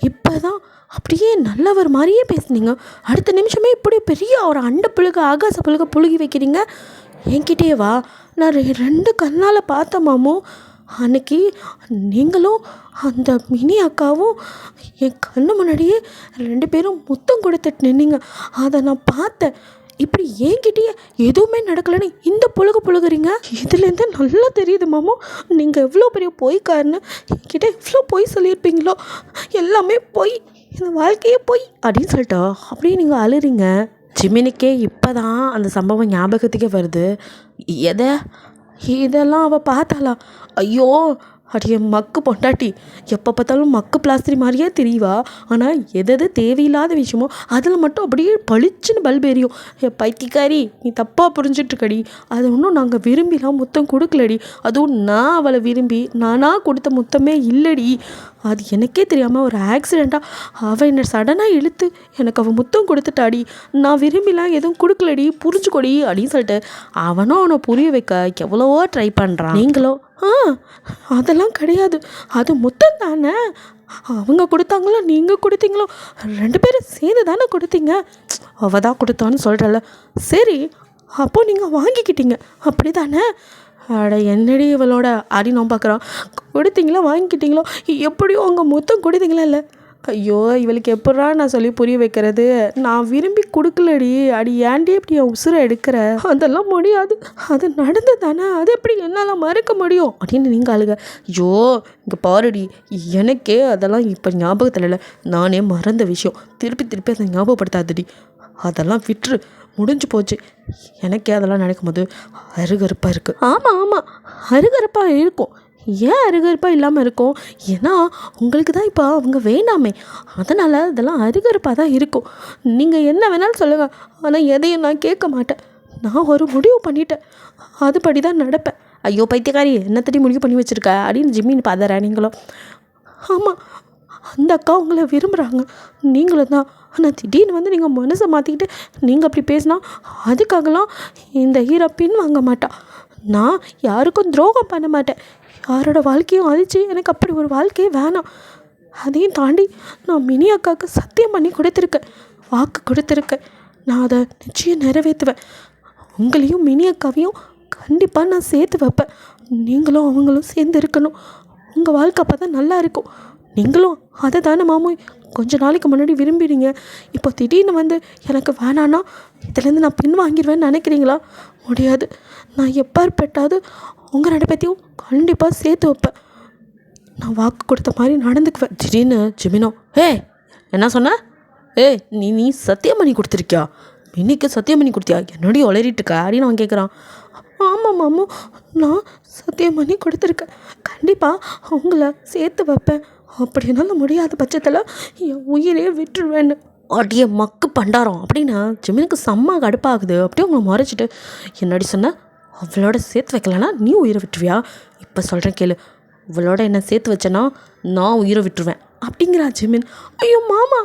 இப்போ தான் அப்படியே நல்லவர் மாதிரியே பேசுனீங்க, அடுத்த நிமிஷமே இப்படி பெரிய ஒரு அண்ட புழுக ஆகாச புழுக புழுகி வைக்கிறீங்க. என்கிட்டயே வா, நான் 2 கண்ணால் பார்த்தேன் மாமு. அன்னைக்கு நீங்களும் அந்த மினி அக்காவும் என் கண்ணு முன்னாடியே 2 பேரும் முத்தம் கொடுத்துட்டு நின்னீங்க. அதை நான் பார்த்தேன். இப்படி என்கிட்டயே எதுவுமே நடக்கலைன்னு இந்த புழுகுறீங்க. இதுலேருந்து நல்லா தெரியுது மாமு, நீங்கள் எவ்வளோ பெரிய பொய்க்காரன்னு. என்கிட்ட எவ்வளோ பொய் சொல்லியிருப்பீங்களோ, எல்லாமே பொய், இந்த வாழ்க்கையே பொய் அப்படின்னு சொல்லிட்டா அப்படியே நீங்கள் அழுறீங்க. ஜிமினுக்கே இப்போ தான் அந்த சம்பவம் ஞாபகத்துக்கே வருது. இதெல்லாம் அவள் பார்த்தாளா? ஐயோ, அடியே மக்கு பொண்டாட்டி, எப்போ பார்த்தாலும் மக்கு பிளாஸ்திரி மாதிரியே தெரியவா. ஆனால் எது தேவையில்லாத விஷயமோ அதில் மட்டும் அப்படியே பளிச்சுன்னு பல்ப் எரியும். பைத்தியக்காரி, நீ தப்பாக புரிஞ்சிட்ருக்கடி. அது ஒன்றும் நாங்கள் விரும்பிலாம் முத்தம் கொடுக்கலடி. அதுவும் நான் அவளை விரும்பி நானாக கொடுத்த முத்தமே இல்லடி. அது எனக்கே தெரியாமல் ஒரு ஆக்சிடெண்ட்டாக அவள் என்னை சடனாக இழுத்து எனக்கு அவள் முத்தம் கொடுத்துட்டாடி. நான் விரும்பிலாம் எதுவும் கொடுக்கலடி, புரிஞ்சுக்கொடி அப்படின்னு சொல்லிட்டு அவனும் அவனை புரிய வைக்க எவ்வளவோ ட்ரை பண்ணுறான். நீங்களோ அதெல்லாம் கிடையாது, அது முத்தம் தானே, அவங்க கொடுத்தாங்களோ நீங்கள் கொடுத்தீங்களோ 2 பேரும் சேர்ந்து தானே கொடுத்தீங்க, அவள் தான் கொடுத்தான்னு சொல்கிறல. சரி, அப்போது நீங்கள் வாங்கிக்கிட்டீங்க அப்படி தானே? அட என்னடி இவளோட அடி நான் பார்க்குறான். கொடுத்தீங்களா வாங்கிக்கிட்டீங்களோ, எப்படியோ உங்கள் மொத்தம் கொடுத்தீங்களா இல்லை? ஐயோ, இவளுக்கு எப்படா நான் சொல்லி புரிய வைக்கிறது? நான் விரும்பி கொடுக்கலடி. அடி ஏன்டி இப்படி என் உசுரை எடுக்கிற? அதெல்லாம் முடியாது, அது நடந்து தானே, அது எப்படி என்னால் மறக்க முடியும் அப்படின்னு நீங்கள் அழுக. ஐயோ இங்கே பாருடி, எனக்கே அதெல்லாம் இப்போ ஞாபகத்தில் இல்லை, நானே மறந்த விஷயம். திருப்பி அதை ஞாபகப்படுத்தாதடி. அதெல்லாம் விட்டுரு, முடிஞ்சு போச்சு. எனக்கே அதெல்லாம் நினைக்கும் போது அருகருப்பாக இருக்குது. ஆமாம், அருகருப்பாக இருக்கும். ஏன் அருகருப்பாக இல்லாமல் இருக்கும்? ஏன்னா உங்களுக்கு தான் இப்போ அவங்க வேணாமே, அதனால் இதெல்லாம் அருகருப்பாக தான் இருக்கும். நீங்கள் என்ன வேணாலும் சொல்லுங்கள், ஆனால் எதையும் நான் கேட்க மாட்டேன். நான் ஒரு முடிவு பண்ணிட்டேன், அதுபடி தான் நடப்பேன். ஐயோ பைத்தியக்காரி, என்னத்தடி முடிவு பண்ணி வச்சுருக்க அப்படின்னு ஜிம்மின்னு பார்த்துறா. நீங்களும் ஆமாம், அந்த அக்கா உங்களை விரும்புகிறாங்க, நீங்களும் தான். ஆனால் திடீர்னு வந்து நீங்கள் மனசை மாற்றிக்கிட்டு நீங்கள் அப்படி பேசினா அதுக்காகலாம் இந்த ஹீரோ பின் வாங்க மாட்டா. நான் யாருக்கும் துரோகம் பண்ண மாட்டேன், யாரோட வாழ்க்கையும் அழிச்சு எனக்கு அப்படி ஒரு வாழ்க்கையே வேணாம். அதையும் தாண்டி நான் மினி அக்காவுக்கு சத்தியம் பண்ணி கொடுத்துருக்கேன், வாக்கு கொடுத்துருக்கேன். நான் அதை நிச்சயம் நிறைவேற்றுவேன். உங்களையும் மினி அக்காவையும் கண்டிப்பாக நான் சேர்த்து வைப்பேன். நீங்களும் அவங்களும் சேர்ந்து இருக்கணும். உங்கள் வாழ்க்கை அப்போ தான் நல்லா இருக்கும். நீங்களும் அதை தானே மாமு கொஞ்ச நாளைக்கு முன்னாடி விரும்பிடுங்க. இப்போ திடீர்னு வந்து எனக்கு வேணான்னா இதுலேருந்து நான் பின் வாங்கிடுவேன்னு நினைக்கிறீங்களா? முடியாது. நான் எப்பேற்பட்டாவது உங்கள் 2 பேத்தையும் கண்டிப்பாக சேர்த்து வைப்பேன். நான் வாக்கு கொடுத்த மாதிரி நடந்துக்குவேன். திடீர்னு ஜிமினோ, என்ன சொன்ன? நீ சத்தியம் பண்ணி கொடுத்துருக்கியா? மினிக்கு சத்தியம் பண்ணி கொடுத்தியா? என்னடி உளறிட்டுருக்க அப்படின்னு அவன் கேட்குறான். ஆமாம் மாமு, நான் சத்தியம் பண்ணி கொடுத்துருக்கேன், கண்டிப்பாக உங்களை சேர்த்து வைப்பேன். அப்படி என்னால் முடியாத பட்சத்தில் என் உயிரே விட்டுருவேன்னு. அடியே மக்கு பண்டாரம் அப்படின்னா ஜிமினுக்கு செம்ம கடுப்பாகுது. அப்படியே உங்களை மறைச்சிட்டு, என்னடி சொன்ன? அவளோட சேர்த்து வைக்கலன்னா நீ உயிரை விட்டுருவியா? இப்போ சொல்கிறேன் கேளு, அவளோட என்ன சேர்த்து வச்சேன்னா நான் உயிரை விட்டுருவேன் அப்படிங்கிறா ஜிமின். ஐயோ மாமா,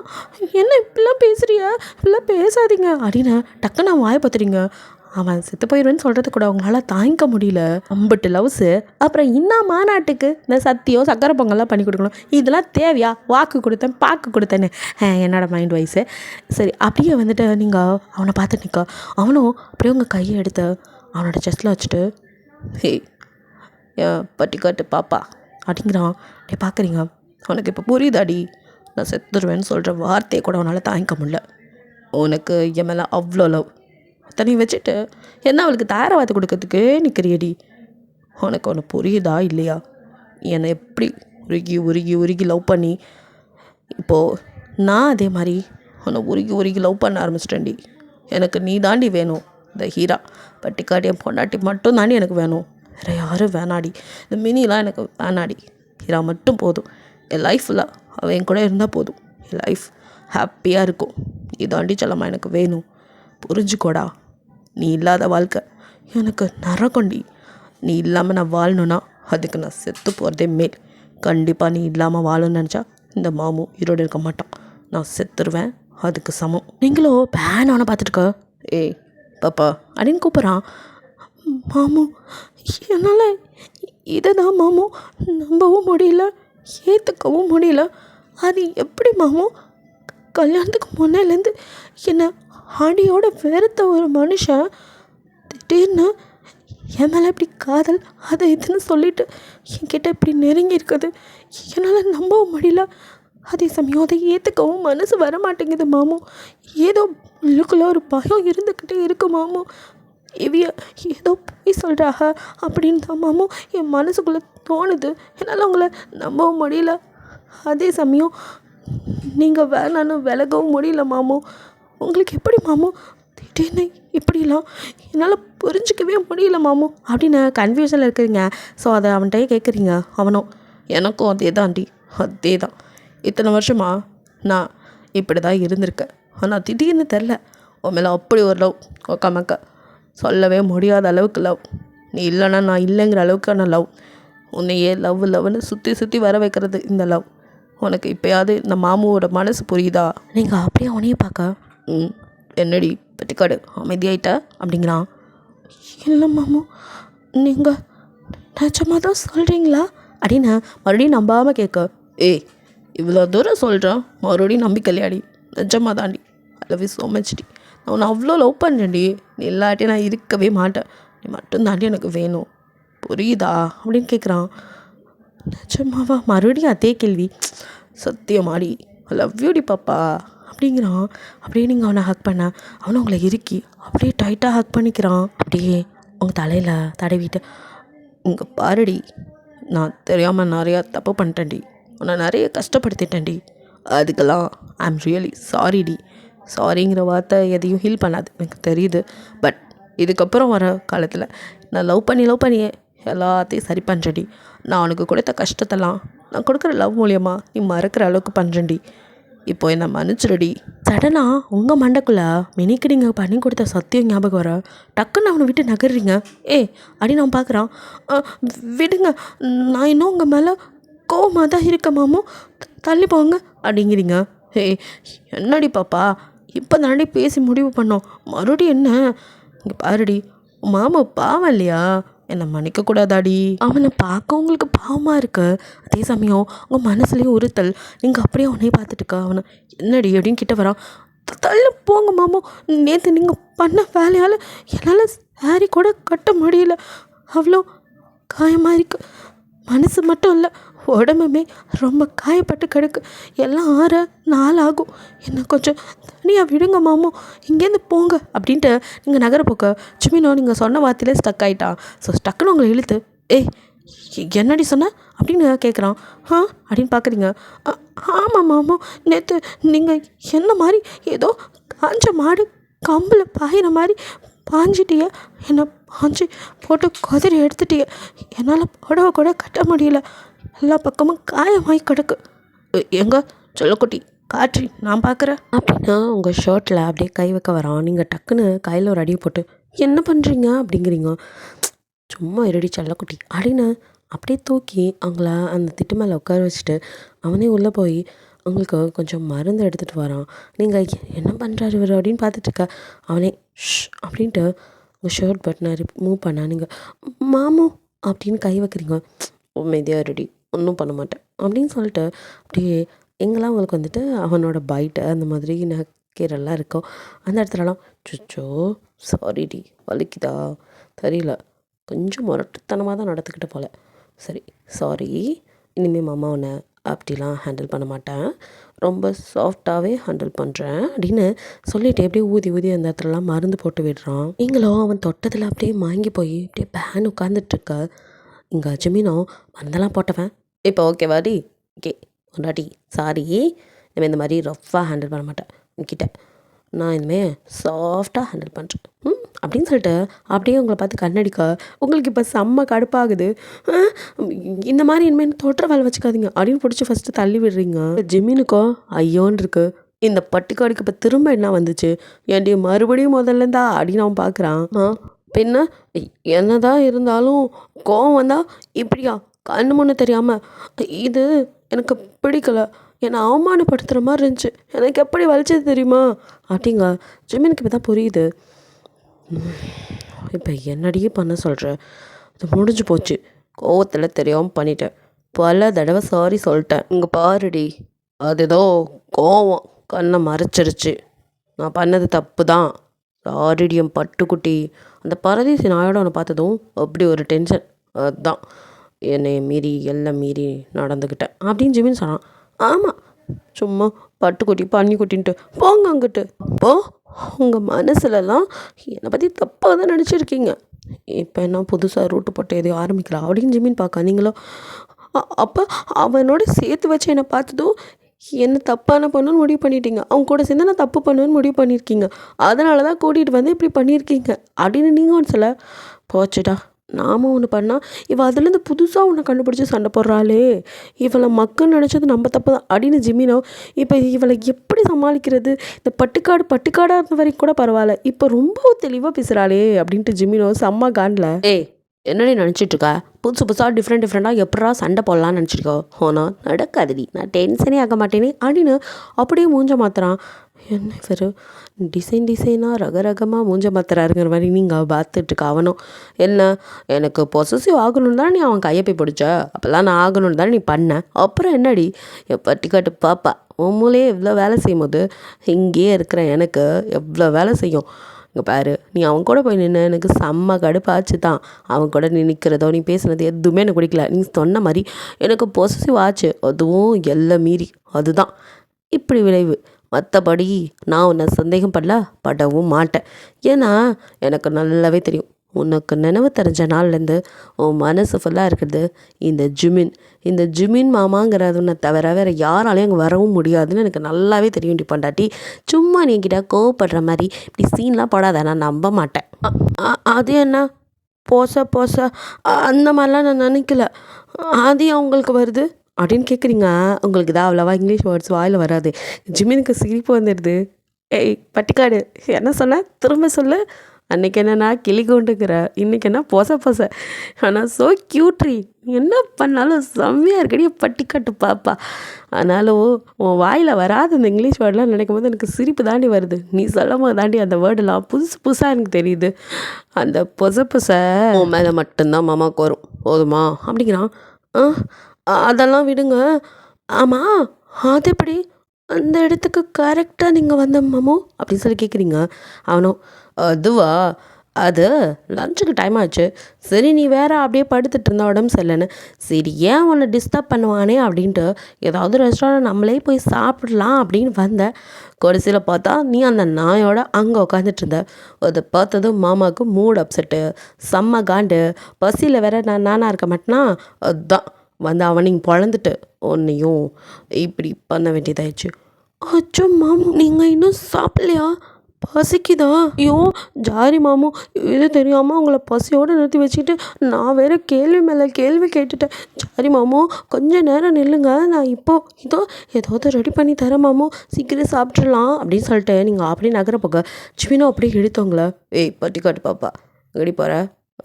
என்ன இப்படிலாம் பேசுறியா? இப்படிலாம் பேசாதீங்க அப்படின்னு டக்குன்னு நான் வாயை பார்த்துறீங்க. அவன் செத்து போயிடுவேன்னு சொல்கிறது கூட அவங்களால தாங்கிக்க முடியல. அம்பட்டு லவ்ஸு, அப்புறம் இன்னும் மாநாட்டுக்கு இந்த சத்தியம் சக்கரை பொங்கல்லாம் பண்ணி கொடுக்கணும், இதெல்லாம் தேவையா? வாக்கு கொடுத்தேன் பாக்கு கொடுத்தேன்னு என்னோடய மைண்ட் வைஸு. சரி, அப்படியே வந்துட்டு நீங்கள் அவனை பார்த்து நிற்க, அவனும் அப்படியே உங்கள் கையை எடுத்து அவனோட செஸ்ட்டில் வச்சுட்டு, பட்டிக்காட்டு பாப்பா அப்படிங்கிறான். அப்படியே பார்க்குறீங்க. உனக்கு இப்போ புரியுதாடி, நான் செத்துருவேன்னு சொல்கிற வார்த்தையை கூட அவனால் தாங்கிக்க முடியல. உனக்கு என் மேலே அவ்வளோ லவ், அத்தனையும் வச்சுட்டு என்ன அவளுக்கு தாரவாத்து கொடுக்கறதுக்கு நிற்கிறியடி? உனக்கு ஒன்று புரியுதா இல்லையா? என்னை எப்படி உருகி லவ் பண்ணி, இப்போது நான் அதே மாதிரி உன்னை உருகி லவ் பண்ண ஆரம்பிச்சிட்டேன்டி. எனக்கு நீ தாண்டி வேணும், இந்த ஹீரா பட்டிக்காட்டி என் பொண்டாட்டி மட்டும் தாண்டி எனக்கு வேணும், வேறு யாரும் வேணாடி. இந்த மினிலாம் எனக்கு வேணாடி, ஹீரா மட்டும் போதும். என் லைஃப்பில் அவன் என் கூட இருந்தால் போதும், என் லைஃப் ஹாப்பியாக இருக்கும். நீ தாண்டி செல்லம்மா எனக்கு வேணும், புரிஞ்சுக்கோடா. நீ இல்லாத வாழ்க்கை எனக்கு நரகண்டி. நீ இல்லாமல் நான் வாழணுன்னா அதுக்கு நான் செத்து போகிறதே மேல். கண்டிப்பாக நீ இல்லாமல் வாழணும்னு நினச்சா இந்த மாமு ஈரோடு இருக்க மாட்டான், நான் செத்துருவேன், அதுக்கு சமம். நீங்களும் பேனான பார்த்துட்டுக்க, பாப்பா அப்படின்னு கூப்பிட்றான். மாமு, என்னால் இதை தான் மாமு நம்பவும் முடியல, ஏற்றுக்கவும் முடியல. அது எப்படி மாமு? கல்யாணத்துக்கு முன்னேலேருந்து என்னை அடியோட வெறுத்த ஒரு மனுஷன் திடீர்னு என் மேலே இப்படி காதல் அதை இதுன்னு சொல்லிட்டு என்கிட்ட இப்படி நெருங்கி இருக்குது. என்னால் நம்பவும் முடியல. அதே சமயம் அதை ஏற்றுக்கவும் மனசு வர மாட்டேங்குது மாமு. ஏதோ உள்ளுக்குள்ளே ஒரு பயம் இருந்துக்கிட்டே இருக்கு மாமு. இவிய ஏதோ போய் சொல்கிறாங்க அப்படின்னு தான் மாமு என் மனசுக்குள்ளே தோணுது. என்னால் அவங்கள நம்பவும் முடியல. அதே சமயம் நீங்கள் வேணான்னு விலகவும் முடியல மாமு. உங்களுக்கு எப்படி மாமு திடீர்னு இப்படிலாம்? என்னால் புரிஞ்சிக்கவே முடியல மாமு அப்படின்னு கன்ஃபியூஷனில் இருக்கிறீங்க. ஸோ அதை அவன்கிட்டயே கேட்குறீங்க. அவனும் எனக்கும் அதே தாண்டி, அதே தான். இத்தனை வருஷமா நான் இப்படி தான் இருந்திருக்கேன். ஆனால் திடீர்னு தெரில, உன் மேலே அப்படி ஒரு லவ், ஒக்கமக்க சொல்லவே முடியாத அளவுக்கு லவ். நீ இல்லைன்னா நான் இல்லைங்கிற அளவுக்கான லவ். உன்னையே லவ்னு சுற்றி சுற்றி வர வைக்கிறது இந்த லவ். உனக்கு இப்போயாவது இந்த மாமுவோட மனசு புரியுதா? நீங்கள் அப்படியே அவனையே பார்க்க என்னடி பெட்டிக்காடு அமைதியாயிட்ட அப்படிங்கிறான். இல்லை மாமு, நீங்கள் நிஜமாக தான் சொல்கிறீங்களா அப்படின்னு மறுபடியும் நம்பாமல் கேட்க, ஏய் இவ்வளோ தூரம் சொல்கிறேன், மறுபடியும் நம்பிக்கலையாடி? நிஜமாக தாண்டி, I love you so much டி. நான் உன்னை அவ்வளோ லவ் பண்ணுறேன்டி. நீ இல்லாட்டி நான் இருக்கவே மாட்டேன். நீ மட்டும் தாண்டி எனக்கு வேணும், புரியுதா அப்படின்னு கேட்குறான். நிஜமாவா? மறுபடியும் அதே கேள்வி. சத்தியமாடி, ஐ லவ் யூ டி பாப்பா அப்படிங்கிறான். அப்படியே நீங்கள் அவனை ஹக் பண்ண அவனை உங்களை இறுக்கி அப்படியே டைட்டாக ஹக் பண்ணிக்கிறான். அப்படியே உங்கள் தலையில் தடவிட்டு, இங்கே பாருடி, நான் தெரியாமல் நிறையா தப்பு பண்ணிட்டேன்டி, உன்னை நிறைய கஷ்டப்படுத்திட்டேன்டி. அதுக்கெல்லாம் ஐ ஆம் ரியலி சாரிடி. சாரிங்கிற வார்த்தை எதையும் ஹீல் பண்ணாது, எனக்கு தெரியுது. பட் இதுக்கப்புறம் வர காலத்தில் நான் லவ் பண்ணியே எல்லாத்தையும் சரி பண்ணுறேன்டி. நான் உனக்கு கொடுத்த கஷ்டத்தெல்லாம் நான் கொடுக்குற லவ் மூலியமாக நீ மறக்கிற அளவுக்கு பண்ணுறேன்டி. இப்போ என்னை மன்னிச்சிடுடி. சடனாக உங்கள் மண்டைக்குள்ளே மினிக்கு நீங்கள் பண்ணி கொடுத்த சத்தியம் ஞாபகம் வர டக்குன்னு அவனை விட்டு நகர்றீங்க. அப்படின்னு அவன் பார்க்குறான். விடுங்க, நான் இன்னும் உங்கள் மேலே கோவமாக தான் இருக்க மாமோ, தள்ளி போங்க அப்படிங்கிறீங்க. என்னடி பாப்பா, இப்போ தாண்டி பேசி முடிவு பண்ணோம், மறுபடியும் என்ன? இங்கே பாருடி, மாமா பாவம் இல்லையா? என்னை மன்னிக்கக்கூடாதாடி? அவனை பார்க்க உங்களுக்கு பாவமாக இருக்கு, அதே சமயம் உங்கள் மனசுலேயும் உறுத்தல். நீங்கள் அப்படியே அவனையே பார்த்துட்டுக்க அவனை என்னடி அப்படின்னு கிட்ட வரான். தள்ளி போங்க மாமோ, நேற்று நீங்கள் பண்ண வேலையால் என்னால் சாரி கூட கட்ட முடியல, அவ்வளோ காயமாக இருக்கு. மனசு மட்டும் இல்லை, உடம்புமே ரொம்ப காயப்பட்டு கிடக்கு. எல்லாம் ஆற நாள் ஆகும். என்னை கொஞ்சம் தனியாக விடுங்க மாமோ, இங்கேருந்து போங்க அப்படின்ட்டு நீங்கள் நகர போக்க சுமினோ நீங்கள் சொன்ன வார்த்தையிலே ஸ்டக் ஆகிட்டான். ஸோ ஸ்டக்குன்னு உங்களை இழுத்து, என்னடி சொன்ன அப்படின்னு கேட்குறான். அப்படின்னு பார்க்குறீங்க. ஆமாம் மாமோ, நேற்று நீங்கள் என்ன மாதிரி ஏதோ காஞ்ச மாடு கம்பில் பாயிற மாதிரி பாஞ்சிட்டிய, என்னை பாஞ்சு போட்டு குதிரை எடுத்துட்டிய. என்னால் புடவை கூட கட்ட முடியல, எல்லா பக்கமும் காயமாகி கிடக்கு. எங்க சொல்லக்குட்டி காட்சி, நான் பார்க்குறேன் அப்படின்னு உங்கள் ஷர்ட்டில் அப்படியே கை வைக்க வரான். நீங்கள் டக்குன்னு கையில் ஒரு அடியை போட்டு என்ன பண்ணுறீங்க அப்படிங்கிறீங்க. சும்மா இருடி செல்லக்குட்டி அப்படின்னு அப்படியே தூக்கி அவங்கள அந்த திட்டு மேலே உட்கார வச்சுட்டு அவனே உள்ளே போய் அவங்களுக்கு கொஞ்சம் மருந்து எடுத்துகிட்டு வரான். நீங்கள் என்ன பண்ணுறாரு இவர் அப்படின்னு பார்த்துட்ருக்க அவனே அப்படின்ட்டு உங்கள் ஷர்ட் பட்டனை மூவ் பண்ணா. நீங்கள் மாமு அப்படின்னு கை வைக்கிறீங்க. உண்மையாக இருடி, ஒன்றும் பண்ண மாட்டேன் அப்படின்னு சொல்லிட்டு அப்படியே எங்கெல்லாம் அவங்களுக்கு வந்துட்டு அவனோட பைட்டு அந்த மாதிரி நக்கீரெல்லாம் இருக்கும். அந்த இடத்துலலாம் சுச்சோ சாரிடி, வலிக்குதா தெரியல, கொஞ்சம் முரட்டுத்தனமாக தான் நடந்துக்கிட்ட போல், சரி சாரி, இனிமேல் மாமா உன்னை அப்படிலாம் ஹேண்டில் பண்ண மாட்டேன், ரொம்ப சாஃப்டாகவே ஹேண்டில் பண்ணுறேன் அப்படின்னு சொல்லிட்டு அப்படியே ஊதி ஊதி அந்த இடத்துலலாம் மருந்து போட்டு விடுறான். நீங்களும் அவன் தொட்டதில் அப்படியே வாங்கி போய் அப்படியே பேன் உட்காந்துட்ருக்க. இங்கே ஜமீனோ மருந்தெல்லாம் போட்டவன் இப்போ ஓகேவாடி, ஓகே ஒன்றாட்டி சாரி, இனிமேல் இந்த மாதிரி ரஃப்பாக ஹேண்டில் பண்ண மாட்டேன், உன்கிட்ட நான் இனிமேல் சாஃப்டாக ஹேண்டில் பண்ணுறேன் அப்படின்னு சொல்லிட்டு அப்படியே உங்களை பார்த்து கண்ணடிக்க உங்களுக்கு இப்போ செம்ம கடுப்பாகுது. இந்த மாதிரி இனிமேல் தொற்ற வேலை வச்சுக்காதீங்க அப்படின்னு பிடிச்சி ஃபஸ்ட்டு தள்ளி விடுறீங்க. ஜிம்மினுக்கோ ஐயோன்னு இருக்கு, இந்த பட்டிக்காடுக்கு இப்போ திரும்ப என்ன வந்துச்சு, ஏன்டி மறுபடியும் முதல்லேருந்தா அப்படின்னு அவன் பார்க்குறான். பின்ன என்னதான் இருந்தாலும் கோவம் வந்தால் இப்படியா கண்ணு முன்னே தெரியாமல், இது எனக்கு பிடிக்கல, என்னை அவமானப்படுத்துகிற மாதிரி இருந்துச்சு, எனக்கு எப்படி வலிச்சது தெரியுமா அப்படிங்க. ஜிம்மினுக்கு இப்போ தான் புரியுது. இப்போ என்னடியே பண்ண சொல்கிற, அது முடிஞ்சு போச்சு, கோவத்தில் தெரியாமல் பண்ணிட்டேன், பல தடவை சாரி சொல்லிட்டேன். இங்கே பாருடி, அது ஏதோ கோவம் கண்ணை மறைச்சிருச்சு, நான் பண்ணது தப்பு தான், சாரிடியம் பட்டுக்குட்டி. அந்த பரதேசி நாயோட அவனை பார்த்ததும் அப்படி ஒரு டென்ஷன், அதுதான் என்னை மீறி எல்லாம் மீறி நடந்துக்கிட்டேன் அப்படின்னு ஜிமின் சொன்னான். ஆமாம், சும்மா பட்டுக்குட்டி பன்னிக்குட்டின்ட்டு போங்க அங்கிட்டு. அப்போது உங்கள் மனசுலலாம் என்னை பற்றி தப்பாக தான் நினச்சிருக்கீங்க, இப்போ என்ன புதுசாக ரூட்டு போட்டு எதையும் ஆரம்பிக்கலாம் அப்படின்னு ஜிமின் பார்க்க. நீங்களோ அப்போ அவனோட சேர்த்து வச்சு என்னை பார்த்ததும் என்ன தப்பான பொண்ணுன்னு முடிவு பண்ணிட்டீங்க. அவங்க கூட சேர்ந்து நான் தப்பு பண்ணுவேன்னு முடிவு பண்ணியிருக்கீங்க. அதனால தான் கூட்டிகிட்டு வந்து இப்படி பண்ணியிருக்கீங்க அப்படின்னு நீங்கள் ஒன்று சொல்ல போச்சுடா. நாம ஒன்று பண்ணால் இவள் அதுலேருந்து புதுசாக ஒன்று கண்டுபிடிச்சி சண்டை போடுறாளே, இவளை மக்கள் நினச்சது நம்ம தப்பு தான் அப்படின்னு ஜிமினோ இப்போ இவளை எப்படி சமாளிக்கிறது, இந்த பட்டுக்காடாக இருந்த வரைக்கும் கூட பரவாயில்ல, இப்போ ரொம்ப தெளிவாக பேசுகிறாளே அப்படின்ட்டு ஜிமினோ செம்ம காண்டில் ஏய் என்னடி நினச்சிட்ருக்கா, புதுசாக டிஃப்ரெண்ட்டாக எப்படா சண்டை போடலான்னு நினச்சிருக்கோ, ஆனால் நடக்காதுடி, நான் டென்ஷனே ஆக மாட்டேனே அப்படின்னு அப்படியே மூஞ்ச மாத்துறான். என்ன வெறும் டிசைனாக ரகரகமாக மூஞ்ச மாத்துறாருங்கிற மாதிரி நீங்கள் பார்த்துட்ருக்க. அவனும் என்ன எனக்கு பொசசிவ் ஆகணும்னு தானே நீ அவன் கையை போய் பிடிச்ச, அப்போல்லாம் நான் ஆகணும்னு தானே நீ பண்ண, அப்புறம் என்னடி பட்டிக்காட்டு பாப்பா உன் மூலையே எவ்வளோ வேலை செய்யும் போது இங்கேயே இருக்கிற எனக்கு எவ்வளோ வேலை செய்யும். இங்கே பாரு, நீ அவன் கூட போய் நின்று எனக்கு செம்ம கடுப்பாச்சு தான். அவன் கூட நீ நிற்கிறதோ நீ பேசுனது எதுவுமே எனக்கு பிடிக்கல. நீ சொன்ன மாதிரி எனக்கு பொசசிவ் ஆச்சு, அதுவும் எல்லாம் மீறி, அதுதான் இப்படி விளைவு. மற்றபடி நான் உன்னை சந்தேகம் படவும் மாட்டேன். ஏன்னா எனக்கு நல்லாவே தெரியும், உனக்கு நினைவு தெரிஞ்ச நாள்லேருந்து உன் மனசு ஃபுல்லாக இருக்கிறது இந்த ஜிமின் மாமாங்கிறது உன்னை தவிர வேறு யாராலையும் அங்கே வரவும் முடியாதுன்னு எனக்கு நல்லாவே தெரியும். டி பொண்டாட்டி, சும்மா நீ கிட்ட கோவப்படுற மாதிரி இப்படி சீன்லாம் போடாத, நான் நம்ப மாட்டேன். அது என்ன போச அந்த மாதிரிலாம் நான் நினைக்கல, அது அவங்களுக்கு வருது அப்படின்னு கேட்குறீங்க. உங்களுக்கு தான் அவ்வளோவா இங்கிலீஷ் வேர்ட்ஸ் வாயில் வராது. ஜிமினுக்கு சிரிப்பு வந்துடுது. ஏய் பட்டிக்காடு, என்ன சொன்ன, திரும்ப சொல்லு. அன்றைக்கி என்னன்னா கிளி கூண்டுக்கிற, இன்றைக்கி என்ன பொச ஆனால் ஸோ க்யூட்ரி, என்ன பண்ணாலும் செம்மையாக இருக்கடி பட்டிக்காட்டு பாப்பா. ஆனாலும் உன் வாயில் வராது இந்த இங்கிலீஷ் வேர்டெலாம் நினைக்கும் போது எனக்கு சிரிப்பு தாண்டி வருது. நீ சொல்லும் போது தாண்டி அந்த வேர்டெல்லாம் புதுசாக எனக்கு தெரியுது. அந்த பொச உன் மேலே மட்டும்தான் மாமாவுக்கு வரும், போதுமா அப்படிங்கிறான். அதெல்லாம் விடுங்க. ஆமாம், அது எப்படி அந்த இடத்துக்கு கரெக்டாக நீங்கள் வந்த மாமோ அப்படின்னு சொல்லி கேட்குறீங்க. அவனும் அதுவா, அது லஞ்சுக்கு டைம் ஆச்சு, சரி நீ வேற அப்படியே படுத்துட்டு இருந்தா உடம்பு சரியில்லைன்னு, சரி ஏன் உன்னை டிஸ்டர்ப் பண்ணுவானே அப்படின்ட்டு ஏதாவது ரெஸ்டாரண்ட் நம்மளே போய் சாப்பிடலாம் அப்படின்னு வந்தேன். கடைசியில் பார்த்தா நீ அந்த நாயோட அங்கே உட்காந்துட்டு இருந்த. அதை பார்த்ததும் மாமாவுக்கு மூட் அப்செட்டு, செம்ம காண்டு. பசியில் வேற நானாக இருக்க மாட்டேனா, அதுதான் வந்து அவனையும் பொழந்துட்டு உன்னையும் இப்படி பண்ண வேண்டியதாயிடுச்சு. அச்சோ மாமு, நீங்கள் இன்னும் சாப்பிட்லையா, பசிக்குதா? ஐயோ ஜாரி மாமு, இது தெரியாமல் உங்களை பசியோடு நிறுத்தி வச்சுட்டு நான் வேறு கேள்வி மேலே கேள்வி கேட்டுட்டேன். ஜாரி மாமு, கொஞ்சம் நேரம் நில்லுங்க, நான் இதோ ஏதாவது ரெடி பண்ணி தரேன் மாமு, சீக்கிரம் சாப்பிட்றலாம் அப்படின்னு சொல்லிட்டு நீங்கள் அப்படியே நகர போக சிவினோ அப்படியே எடுத்தவங்கள, ஏய் பட்டிக்காட்டு பாப்பா எடி போகிற,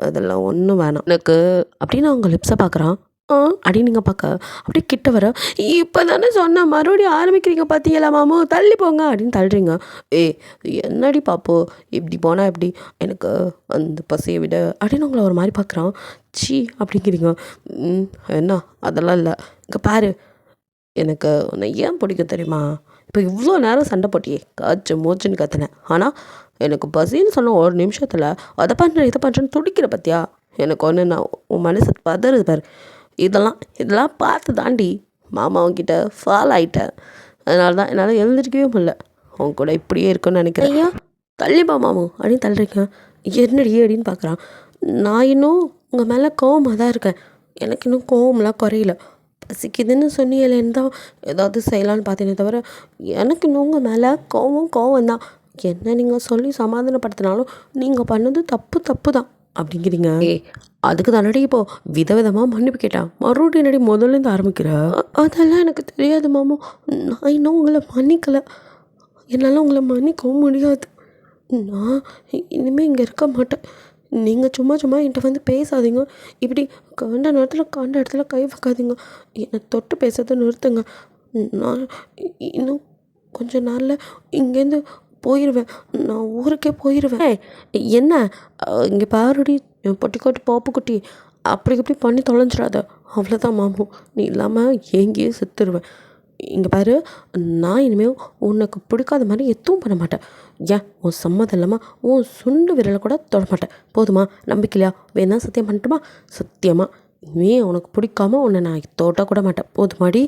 அதெல்லாம் ஒன்றும் வேணாம் எனக்கு அப்படின்னு அவங்க லிப்ஸை பார்க்குறான். அப்படின்னு நீங்கள் பார்க்க அப்படியே கிட்ட வர, இப்போ தானே சொன்ன மறுபடியும் ஆரம்பிக்கிறீங்க பார்த்தீங்களா மாமு, தள்ளி போங்க அப்படின்னு தள்ளுறீங்க. ஏய் என்னடி பாப்போ, இப்படி போனால் எப்படி, எனக்கு அந்த பசியை விட அப்படின்னு உங்களை ஒரு மாதிரி பார்க்குறான். சி அப்படிங்கிறீங்க. என்ன அதெல்லாம் இல்லை, இங்கே பாரு, எனக்கு உன்னை ஏன் பிடிக்கும் தெரியுமா, இப்போ இவ்வளோ நேரம் சண்டை போட்டியே காய்ச்சி மூச்சுன்னு கற்றுனேன், ஆனால் எனக்கு பசின்னு சொன்ன ஒரு நிமிஷத்தில் அதை பண்ணுறேன் இதை பண்ணுறேன்னு துடிக்கிற பற்றியா, எனக்கு ஒன்று நான் உன் மனசு பதறுது பாரு. இதெல்லாம் பார்த்து தாண்டி மாமாவங்கிட்ட ஃபால் ஆகிட்டேன். அதனால தான் என்னால் எழுந்திரிக்கவே முடியல, அவங்க கூட இப்படியே இருக்குன்னு நினைக்கிறேன். ஐயா தள்ளிப்பா மாமு அப்படின்னு தள்ளுறீங்க. என்னடி அப்படின்னு பார்க்குறான். நான் இன்னும் உங்கள் மேலே கோவமாக தான் இருக்கேன், எனக்கு இன்னும் கோவம்லாம் குறையில. பசிக்குதுன்னு சொன்னீங்களேன்னு தான் ஏதாவது செய்யலான்னு பார்த்தீங்கன்னே தவிர எனக்கு இன்னும் உங்கள் மேலே கோவம் தான். என்ன நீங்கள் சொல்லி சமாதானப்படுத்தினாலும் நீங்கள் பண்ணது தப்பு தான் அப்படிங்கிறீங்க. அதுக்கு தானடி இப்போது விதவிதமாக மன்னிப்பு கேட்டேன், மறுபடியும் என்னடி முதல்லேருந்து ஆரம்பிக்கிற. அதெல்லாம் எனக்கு தெரியாது மாமு, நான் இன்னும் உங்களை மன்னிக்கலை, என்னால் உங்களை மன்னிக்கவும் முடியாது. நான் இனிமேல் இங்கே இருக்க மாட்டேன். நீங்கள் சும்மா என்கிட்ட வந்து பேசாதீங்க, இப்படி கண்ட இடத்துல கை வைக்காதீங்க, என்னை தொட்டு பேசுறதை நிறுத்துங்க. நான் இன்னும் கொஞ்ச நாளில் இங்கேருந்து போயிடுவேன், நான் ஊருக்கே போயிடுவேன். என்ன இங்கே பாருடி பட்டிக்காட்டு பாப்புக்குட்டி, அப்படி இப்படி பண்ணி தொலைஞ்சிடாத, அவ்வளோதான் மாமு, நீ இல்லாமல் ஏங்கியே செத்துருவேன். இங்கே பாரு, நான் இனிமேல் உனக்கு பிடிக்காத மாதிரி எதுவும் பண்ண மாட்டேன். ஏன் உன் சம்மதம் இல்லாமல் உன் சுண்டு விரலை கூட தொட மாட்டேன், போதுமா? நம்பிக்கலையா? வேணா சத்தியம் பண்ணட்டுமா? சத்தியமாக இனிமே உனக்கு பிடிக்காம உன்னை நான் தோட்ட கூட மாட்டேன், போதுமாடி?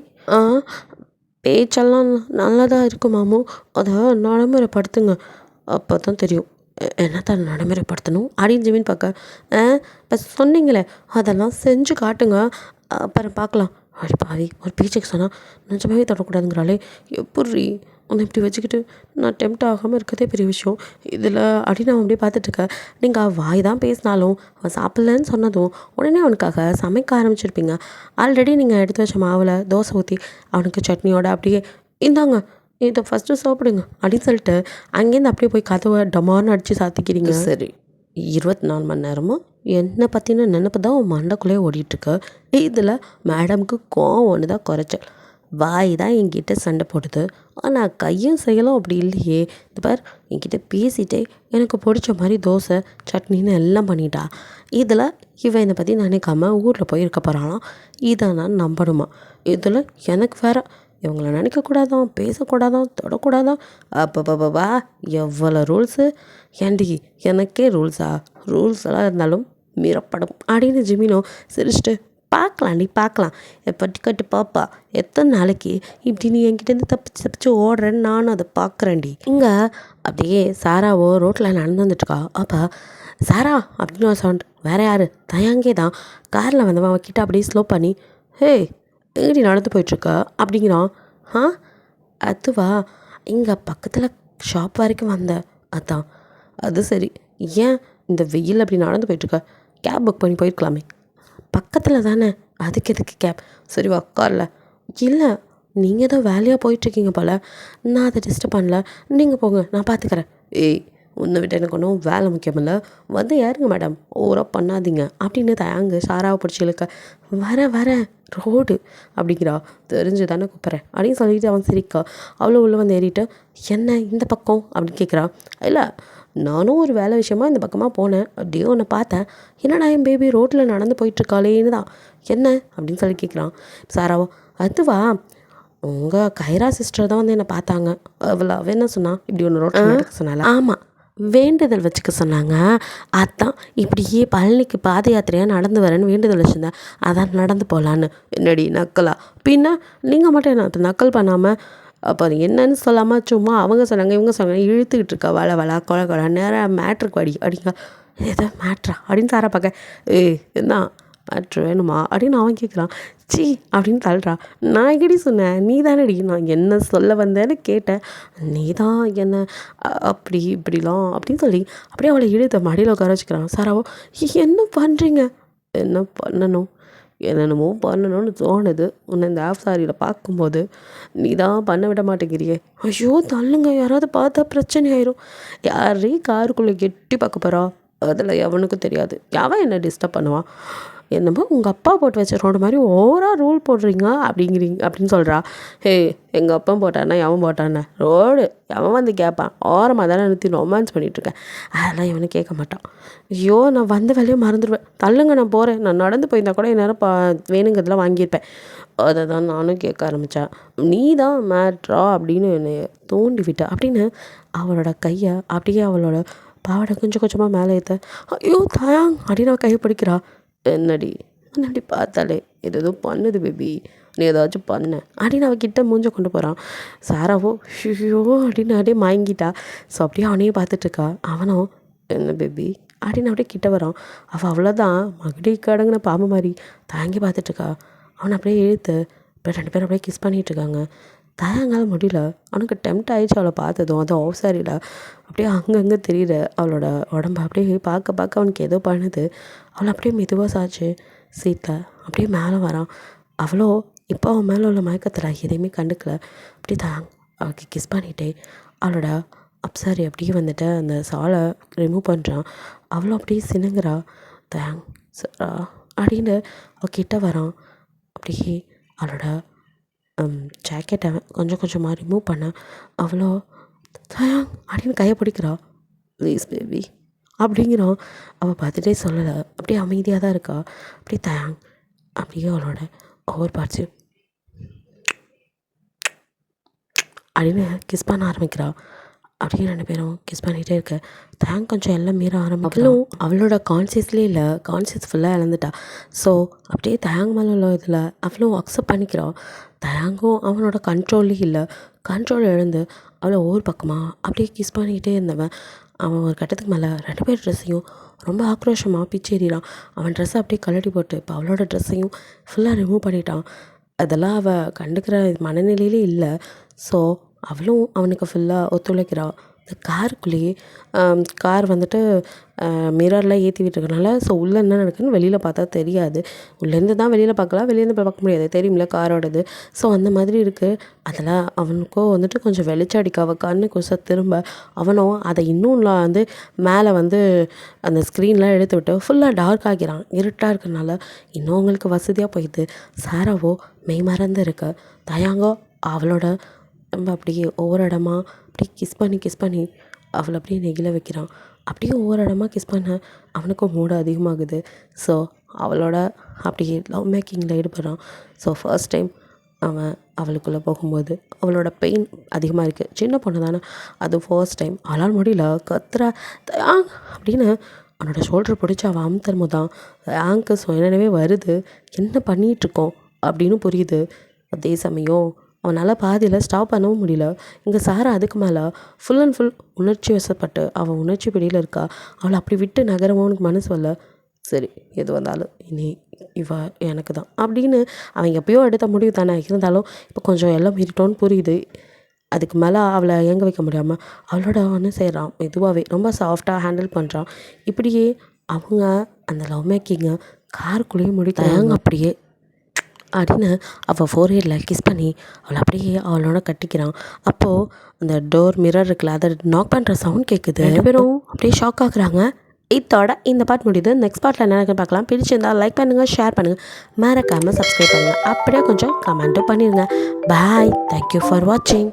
பேச்செல்லாம் நல்லா தான் இருக்கும் மாமு, அதை நடைமுறைப்படுத்துங்க, அப்போ தான் தெரியும் என்னத்தான் நடைமுறைப்படுத்தணும் அப்படின்னு ஜிமின் பார்க்க. இப்போ சொன்னீங்களே அதெல்லாம் செஞ்சு காட்டுங்க, அப்புறம் பார்க்கலாம் அடி பாவி, ஒரு பேச்சுக்கு சொன்னால் நிஜமாவே தொடக்கூடாதுங்கிறாளே, எப்படி உன்னை இப்படி வச்சுக்கிட்டு நான் டெம்ட் ஆகாமல் இருக்கதே பெரிய விஷயம் இதில் அப்படின்னு அவன் அப்படியே பார்த்துட்ருக்க. நீங்கள் வாய் தான் பேசினாலும் அவன் சாப்பிட்லன்னு சொன்னதும் உடனே அவனுக்காக சமைக்க ஆரம்பிச்சிருப்பீங்க. ஆல்ரெடி நீங்கள் எடுத்து வச்ச மாவில் தோசை ஊற்றி அவனுக்கு சட்னியோட அப்படியே இந்தாங்க இதை ஃபஸ்ட்டு சாப்பிடுங்க அப்படின்னு சொல்லிட்டு அங்கேருந்து அப்படியே போய் கதவை டமார்னு அடித்து சாத்திக்கிறீங்க. சரி, 24 மணி நேரமும் என்னை பற்றின நினப்பு தான் உன் மண்டைக்குள்ளேயே ஓடிட்டுருக்கு. இதில் மேடமுக்கு கோவம் ஒன்று தான் குறைச்சல். வாய் தான் என்கிட்ட சண்டை போடுது, ஆனால் கையும் செயலும் அப்படி இல்லையே. இந்த பார், என்கிட்ட பேசிட்டே எனக்கு பிடிச்ச மாதிரி தோசை சட்னின்னு எல்லாம் பண்ணிட்டா. இதில் இவன் என்னை பற்றி நினைக்காம ஊரில் போய் இருக்க போகிறாளாம். இதை நான் நம்பணுமா? இதில் எனக்கு வேற இவங்கள நினைக்கக்கூடாதான், பேசக்கூடாதான், தொடக்கூடாதான். அப்பப்பா எவ்வளோ ரூல்ஸு! ஏண்டி எனக்கே ரூல்ஸா? ரூல்ஸ் எல்லாம் இருந்தாலும் மீறப்படும் அப்படின்னு ஜிமினோ சிரிச்சிட்டு பார்க்கலாண்டி பார்க்கலாம், பட்டிக்கட்டு பாப்பா, எத்தனை நாளைக்கு இப்படி நீ என்கிட்டேருந்து தப்பிச்சு ஓடுறேன்னு நானும் அதை பார்க்குறேன்டி. இங்கே அப்படியே சாராவோ ரோட்டில் நடந்து வந்துட்டுருக்கா. அப்போ சாரா அப்படின்னு ஒரு சவுண்ட். வேறு யார்? தயாங்கே தான். காரில் வந்தவன் அவன்கிட்ட அப்படியே ஸ்லோ பண்ணி, ஹே எங்கடி நடந்து போயிட்டுருக்கா அப்படிங்கிறான். அதுவா, இங்கே பக்கத்தில் ஷாப் வரைக்கும் வந்தேன். அதான். அது சரி, ஏன் இந்த வெயில் அப்படி நடந்து போயிட்டுருக்க? கேப் புக் பண்ணி போயிருக்கலாமே. பக்கத்தில் தானே, அதுக்கு எதுக்கு கேப்? சரி உக்கார்ல. இல்லை, நீங்கள் ஏதோ வேலையாக போயிட்டுருக்கீங்க போல், நான் அதை டிஸ்டர்ப் பண்ணல, நீங்கள் போங்க, நான் பார்த்துக்கிறேன். ஏய், உன்னை விட்டு எனக்கு ஒன்றும் வேலை முக்கியமில்ல, வந்து ஏறுங்க மேடம், ஓவராக பண்ணாதீங்க அப்படின்னு தயாங்க சாராவை பிடிச்சி இழுக்க. வர ரோடு அப்படிங்கிறா. தெரிஞ்சு தானே கூப்பிட்றேன் அப்படின்னு சொல்லிட்டு அவன் சிரிக்கா. அவ்வளோ உள்ளே வந்து ஏறிட்டு, என்ன இந்த பக்கம் அப்படின்னு கேட்குறா. இல்லை, நானும் ஒரு வேலை விஷயமா இந்த பக்கமாக போனேன், அப்படியே ஒன்று பார்த்தேன். என்னடா என் பேபி ரோட்டில் நடந்து போயிட்டுருக்காளேன்னு தான். என்ன அப்படின்னு சொல்லி கேட்குறான். சாராவோ, அதுவா, உங்கள் கைரா சிஸ்டர் தான் வந்து என்னை பார்த்தாங்க. அவள் என்ன சொன்னான், இப்படி ஒன்று ரோட்டில் நடக்க சொன்னால. ஆமாம், வேண்டுதல் வச்சுக்க சொன்னாங்க. அதான் இப்படியே பழனிக்கு பாத யாத்திரையாக நடந்து வரேன்னு வேண்டுதல் வச்சுருந்தேன். அதான் நடந்து போகலான்னு. என்னடி நக்கலா? பின்ன நீங்கள் மட்டும் என்ன நக்கல் பண்ணாமல் அப்போ அது என்னன்னு சொல்லாமல் சும்மா அவங்க சொன்னாங்க இவங்க சொன்னாங்க இழுத்துக்கிட்டு இருக்கா. வள கொலை நேராக மேட்ருக்கு அடி அப்படிங்க. ஏதோ மேட்ரா அப்படின்னு சாரா பார்க்க. ஏய் என்ன மேட்ரு வேணுமா அப்படின்னு அவன் கேட்குறான். சி அப்படின்னு தள்ளுறா. நான் எங்கடி சொன்னேன், நீ தானடி நான் என்ன சொல்ல வந்தேன்னு கேட்டேன், நீ தான் என்ன அப்படி இப்படிலாம் அப்படின்னு சொல்லி அப்படியே அவளை இழுத்த மடியில் உட்கார வச்சுக்கிறான். சாராவோ, என்ன பண்ணுறீங்க? என்ன பண்ணணும், என்னென்னமோ பண்ணணும்னு தோணுது. உன்னை இந்த ஆஃப் சாரியில் பார்க்கும்போது நீ தான் பண்ண விட மாட்டேங்கிறியே. ஐயோ தள்ளுங்க, யாராவது பார்த்தா பிரச்சனை ஆயிரும். யாரையும் காருக்குள்ளே கெட்டி பார்க்க போகிறா, அதில் எவனுக்கும் தெரியாது. எவன் என்ன டிஸ்டர்ப் பண்ணுவான்? என்னமோ உங்கள் அப்பா போட்டு வச்ச ரோடு மாதிரி ஓவராக ரூல் போடுறீங்க அப்படின்னு சொல்கிறா. ஹே, எங்கள் அப்பா போட்டான்னா எவன் போட்டானே ரோடு, எவன் வந்து கேட்பான்? ஓரமாக தானே நிறுத்தி ரொமான்ஸ் பண்ணிகிட்ருக்கேன். அதெல்லாம் இவனு கேட்க மாட்டான். ஐயோ நான் வந்த வேலையை மறந்துடுவேன், தள்ளுங்க நான் போகிறேன். நான் நடந்து போயிருந்தா கூட என்னால் வேணுங்கிறதுலாம் வாங்கியிருப்பேன். அதை தான் நானும் கேட்க ஆரம்பித்தேன். நீ தான் மேட்ரா அப்படின்னு என்னை தூண்டி விட்ட அப்படின்னு அவளோட கையை அப்படியே அவளோட பாவாடை கொஞ்சம் கொஞ்சமாக மேலே ஏற்ற. ஐயோ தாயாங் அப்படின்னு அவள் கையை பிடிக்கிறா. என்னடி அப்படி பார்த்தாலே எதுவும் பண்ணுது பேபி, நீ ஏதாச்சும் பண்ண அப்படின்னு அவகிட்ட மூஞ்ச கொண்டு போகிறான். சாராவோ ஷியோ அப்படின்னு அப்படியே மயங்கிட்டா. ஸோ அப்படியே அவனையே பார்த்துட்ருக்கா. அவனும் என்ன பேபி அப்படின்னு அப்படியே கிட்ட வரான். அவள் அவ்வளோதான் மகுடி கடங்கின பாம்பு மாதிரி தாங்கி பார்த்துட்ருக்கா. அவனை அப்படியே இழுத்து அப்படியே 2 பேரும் அப்படியே கிஸ் பண்ணிகிட்ருக்காங்க. தயாங்கால முடியல, அவனுக்கு டெம்ட் ஆகிடுச்சு அவளை பார்த்ததும். அது ஆஃப் சாரியில் அப்படியே அங்கங்கே தெரியுற அவளோட உடம்பு அப்படியே பார்க்க அவனுக்கு ஏதோ பண்ணுது. அவளை அப்படியே மெதுவாக சாச்சு சீட்டில் அப்படியே மேலே வரான். அவ்வளோ இப்போ அவன் மேலே உள்ள மயக்கத்தில் எதையுமே கண்டுக்கல. அப்படி தான் அவளுக்கு கிஸ் பண்ணிகிட்டே அவளோட அப்சாரி அப்படியே வந்துட்டு அந்த சாலை ரிமூவ் பண்ணுறான். அவ்வளோ அப்படியே சினுங்குறா. தேங் சரா அப்படின்னு அவகிட்ட வரான். அப்படியே அவளோட ஜாக்கெட்டை கொஞ்சம் கொஞ்சமாக ரிமூவ் பண்ண அவ்வளோ தயாங் அப்படின்னு கையை பிடிக்கிறா. ப்ளீஸ் பேபி அப்படிங்கிறான். அவள் பார்த்துட்டே சொல்லலை, அப்படியே அமைதியாக தான் இருக்கா. அப்படியே தயாங் அப்படியே அவளோட ஒவ்வொரு பார்ட்ஸு அப்படின்னு கிஸ் பண்ண ஆரம்பிக்கிறா. அப்படியே 2 பேரும் கிஸ் பண்ணிகிட்டே இருக்க தேங்க் கொஞ்சம் எல்லாம் மீற ஆரம்பிக்கலும் அவளோட கான்சியஸ்லேயே இல்லை, கான்சியஸ் ஃபுல்லாக இழந்துட்டா. ஸோ அப்படியே தயாங் மேலே உள்ள இதில் அவ்வளோ அக்செப்ட் பண்ணிக்கிறான். தயாங்கும் அவனோட கண்ட்ரோல்லே இல்லை, கண்ட்ரோல் இழந்து அவளை ஒவ்வொரு பக்கமாக அப்படியே கிஸ் பண்ணிக்கிட்டே இருந்தவன் அவன் ஒரு கட்டத்துக்கு மேலே 2 பேர் ட்ரெஸ்ஸையும் ரொம்ப ஆக்ரோஷமாக பிச்சேறிறான். அவன் ட்ரெஸ்ஸை அப்படியே கழட்டி போட்டு இப்போ அவளோட ட்ரெஸ்ஸையும் ஃபுல்லாக ரிமூவ் பண்ணிட்டான். அதெல்லாம் அவள் கண்டுக்கிற மனநிலையிலே இல்லை. ஸோ அவளும் அவனுக்கு ஃபுல்லாக ஒத்துழைக்கிறா. இந்த காருக்குள்ளேயே கார் வந்துட்டு மிரர்லாம் ஏற்றி விட்டுருக்கனால ஸோ உள்ளே என்ன நடக்குதுன்னு வெளியில் பார்த்தா தெரியாது. உள்ளேருந்து தான் வெளியில் பார்க்கலாம், வெளியேருந்து போய் பார்க்க முடியாது, தெரியுமில்ல காரோடது. ஸோ அந்த மாதிரி இருக்குது. அதில் அவனுக்கோ வந்துட்டு கொஞ்சம் வெளிச்சம் அடிக்க அவள் கண்ணு குச திரும்ப அவனும் அதை இன்னும் வந்து மேலே வந்து அந்த ஸ்க்ரீன்லாம் எடுத்து விட்டு ஃபுல்லாக டார்க் ஆக்கிறான். இருட்டாக இருக்கிறனால இன்னும் அவங்களுக்கு வசதியாக போயிடுது. சாராவோ மெய் மறந்து இருக்க தயாங்கோ அவளோட நம்ம அப்படியே ஒவ்வொரு இடமா அப்படியே கிஸ் பண்ணி அவளை அப்படியே நெகிழ வைக்கிறான். அப்படியே ஒவ்வொரு இடமா கிஸ் பண்ண அவனுக்கும் மூடு அதிகமாகுது. ஸோ அவளோட அப்படியே லவ் மேக்கிங்கில் ஈடுபடுறான். ஸோ ஃபர்ஸ்ட் டைம் அவன் அவளுக்குள்ளே போகும்போது அவளோட பெயின் அதிகமாக இருக்குது. சின்ன பொண்ணு தானே, அது ஃபர்ஸ்ட் டைம். அவளால் முடியல, கத்துறா தயாங் அப்படின்னு அவனோட ஷோல்டர் பிடிச்சி அவன் அமுத்தரும் தான் தயாங்க்கு சுயநினைவே வருது. என்ன பண்ணிகிட்ருக்கோம் அப்படின்னு புரியுது. அதே சமயம் அவனால் பாதியில் ஸ்டாப் பண்ணவும் முடியல. இங்கே சாரா அதுக்கு மேலே ஃபுல் அண்ட் ஃபுல் உணர்ச்சி வசப்பட்டு அவன் உணர்ச்சி பிடியில் இருக்கா. அவளை அப்படி விட்டு நகரவும் அவனுக்கு மனசு வரல. சரி எது வந்தாலும் இனி இவ எனக்கு தான் அப்படின்னு அவன் எப்பயோ எடுத்த முடிவு தானே. இருந்தாலும் இப்போ கொஞ்சம் எல்லாம் மீறிட்டோன்னு புரியுது. அதுக்கு மேலே அவளை இயங்க வைக்க முடியாமல் அவளோட ஒன்று செய்கிறான். மெதுவாகவே ரொம்ப சாஃப்டாக ஹேண்டில் பண்ணுறான். இப்படியே அவங்க அந்த லவ் மேக்கிங்கை காருக்குள்ளேயே முடிக்கிறாங்க. அப்படியே அப்படின்னு அவள் ஃபோர்ஹெட்டில் கிஸ் பண்ணி அவளை அப்படியே அவளோட கட்டிக்கிறான். அப்போது அந்த டோர் மிரர் இருக்குல்ல, அதை நாக் பண்ணுற சவுண்ட் கேட்குது. 2 பேரும் அப்படியே ஷாக் ஆகுறாங்க. இதோட இந்த பார்ட் முடியுது. நெக்ஸ்ட் பார்ட்டில் என்ன நடக்குன்னு பார்க்கலாம். பிடிச்சிருந்தால் லைக் பண்ணுங்கள், ஷேர் பண்ணுங்கள், மறக்காமல் சப்ஸ்கிரைப் பண்ணுங்கள். அப்படியே கொஞ்சம் கமெண்ட்டும் பண்ணிடுங்க. பாய், தேங்க்யூ ஃபார் வாட்சிங்.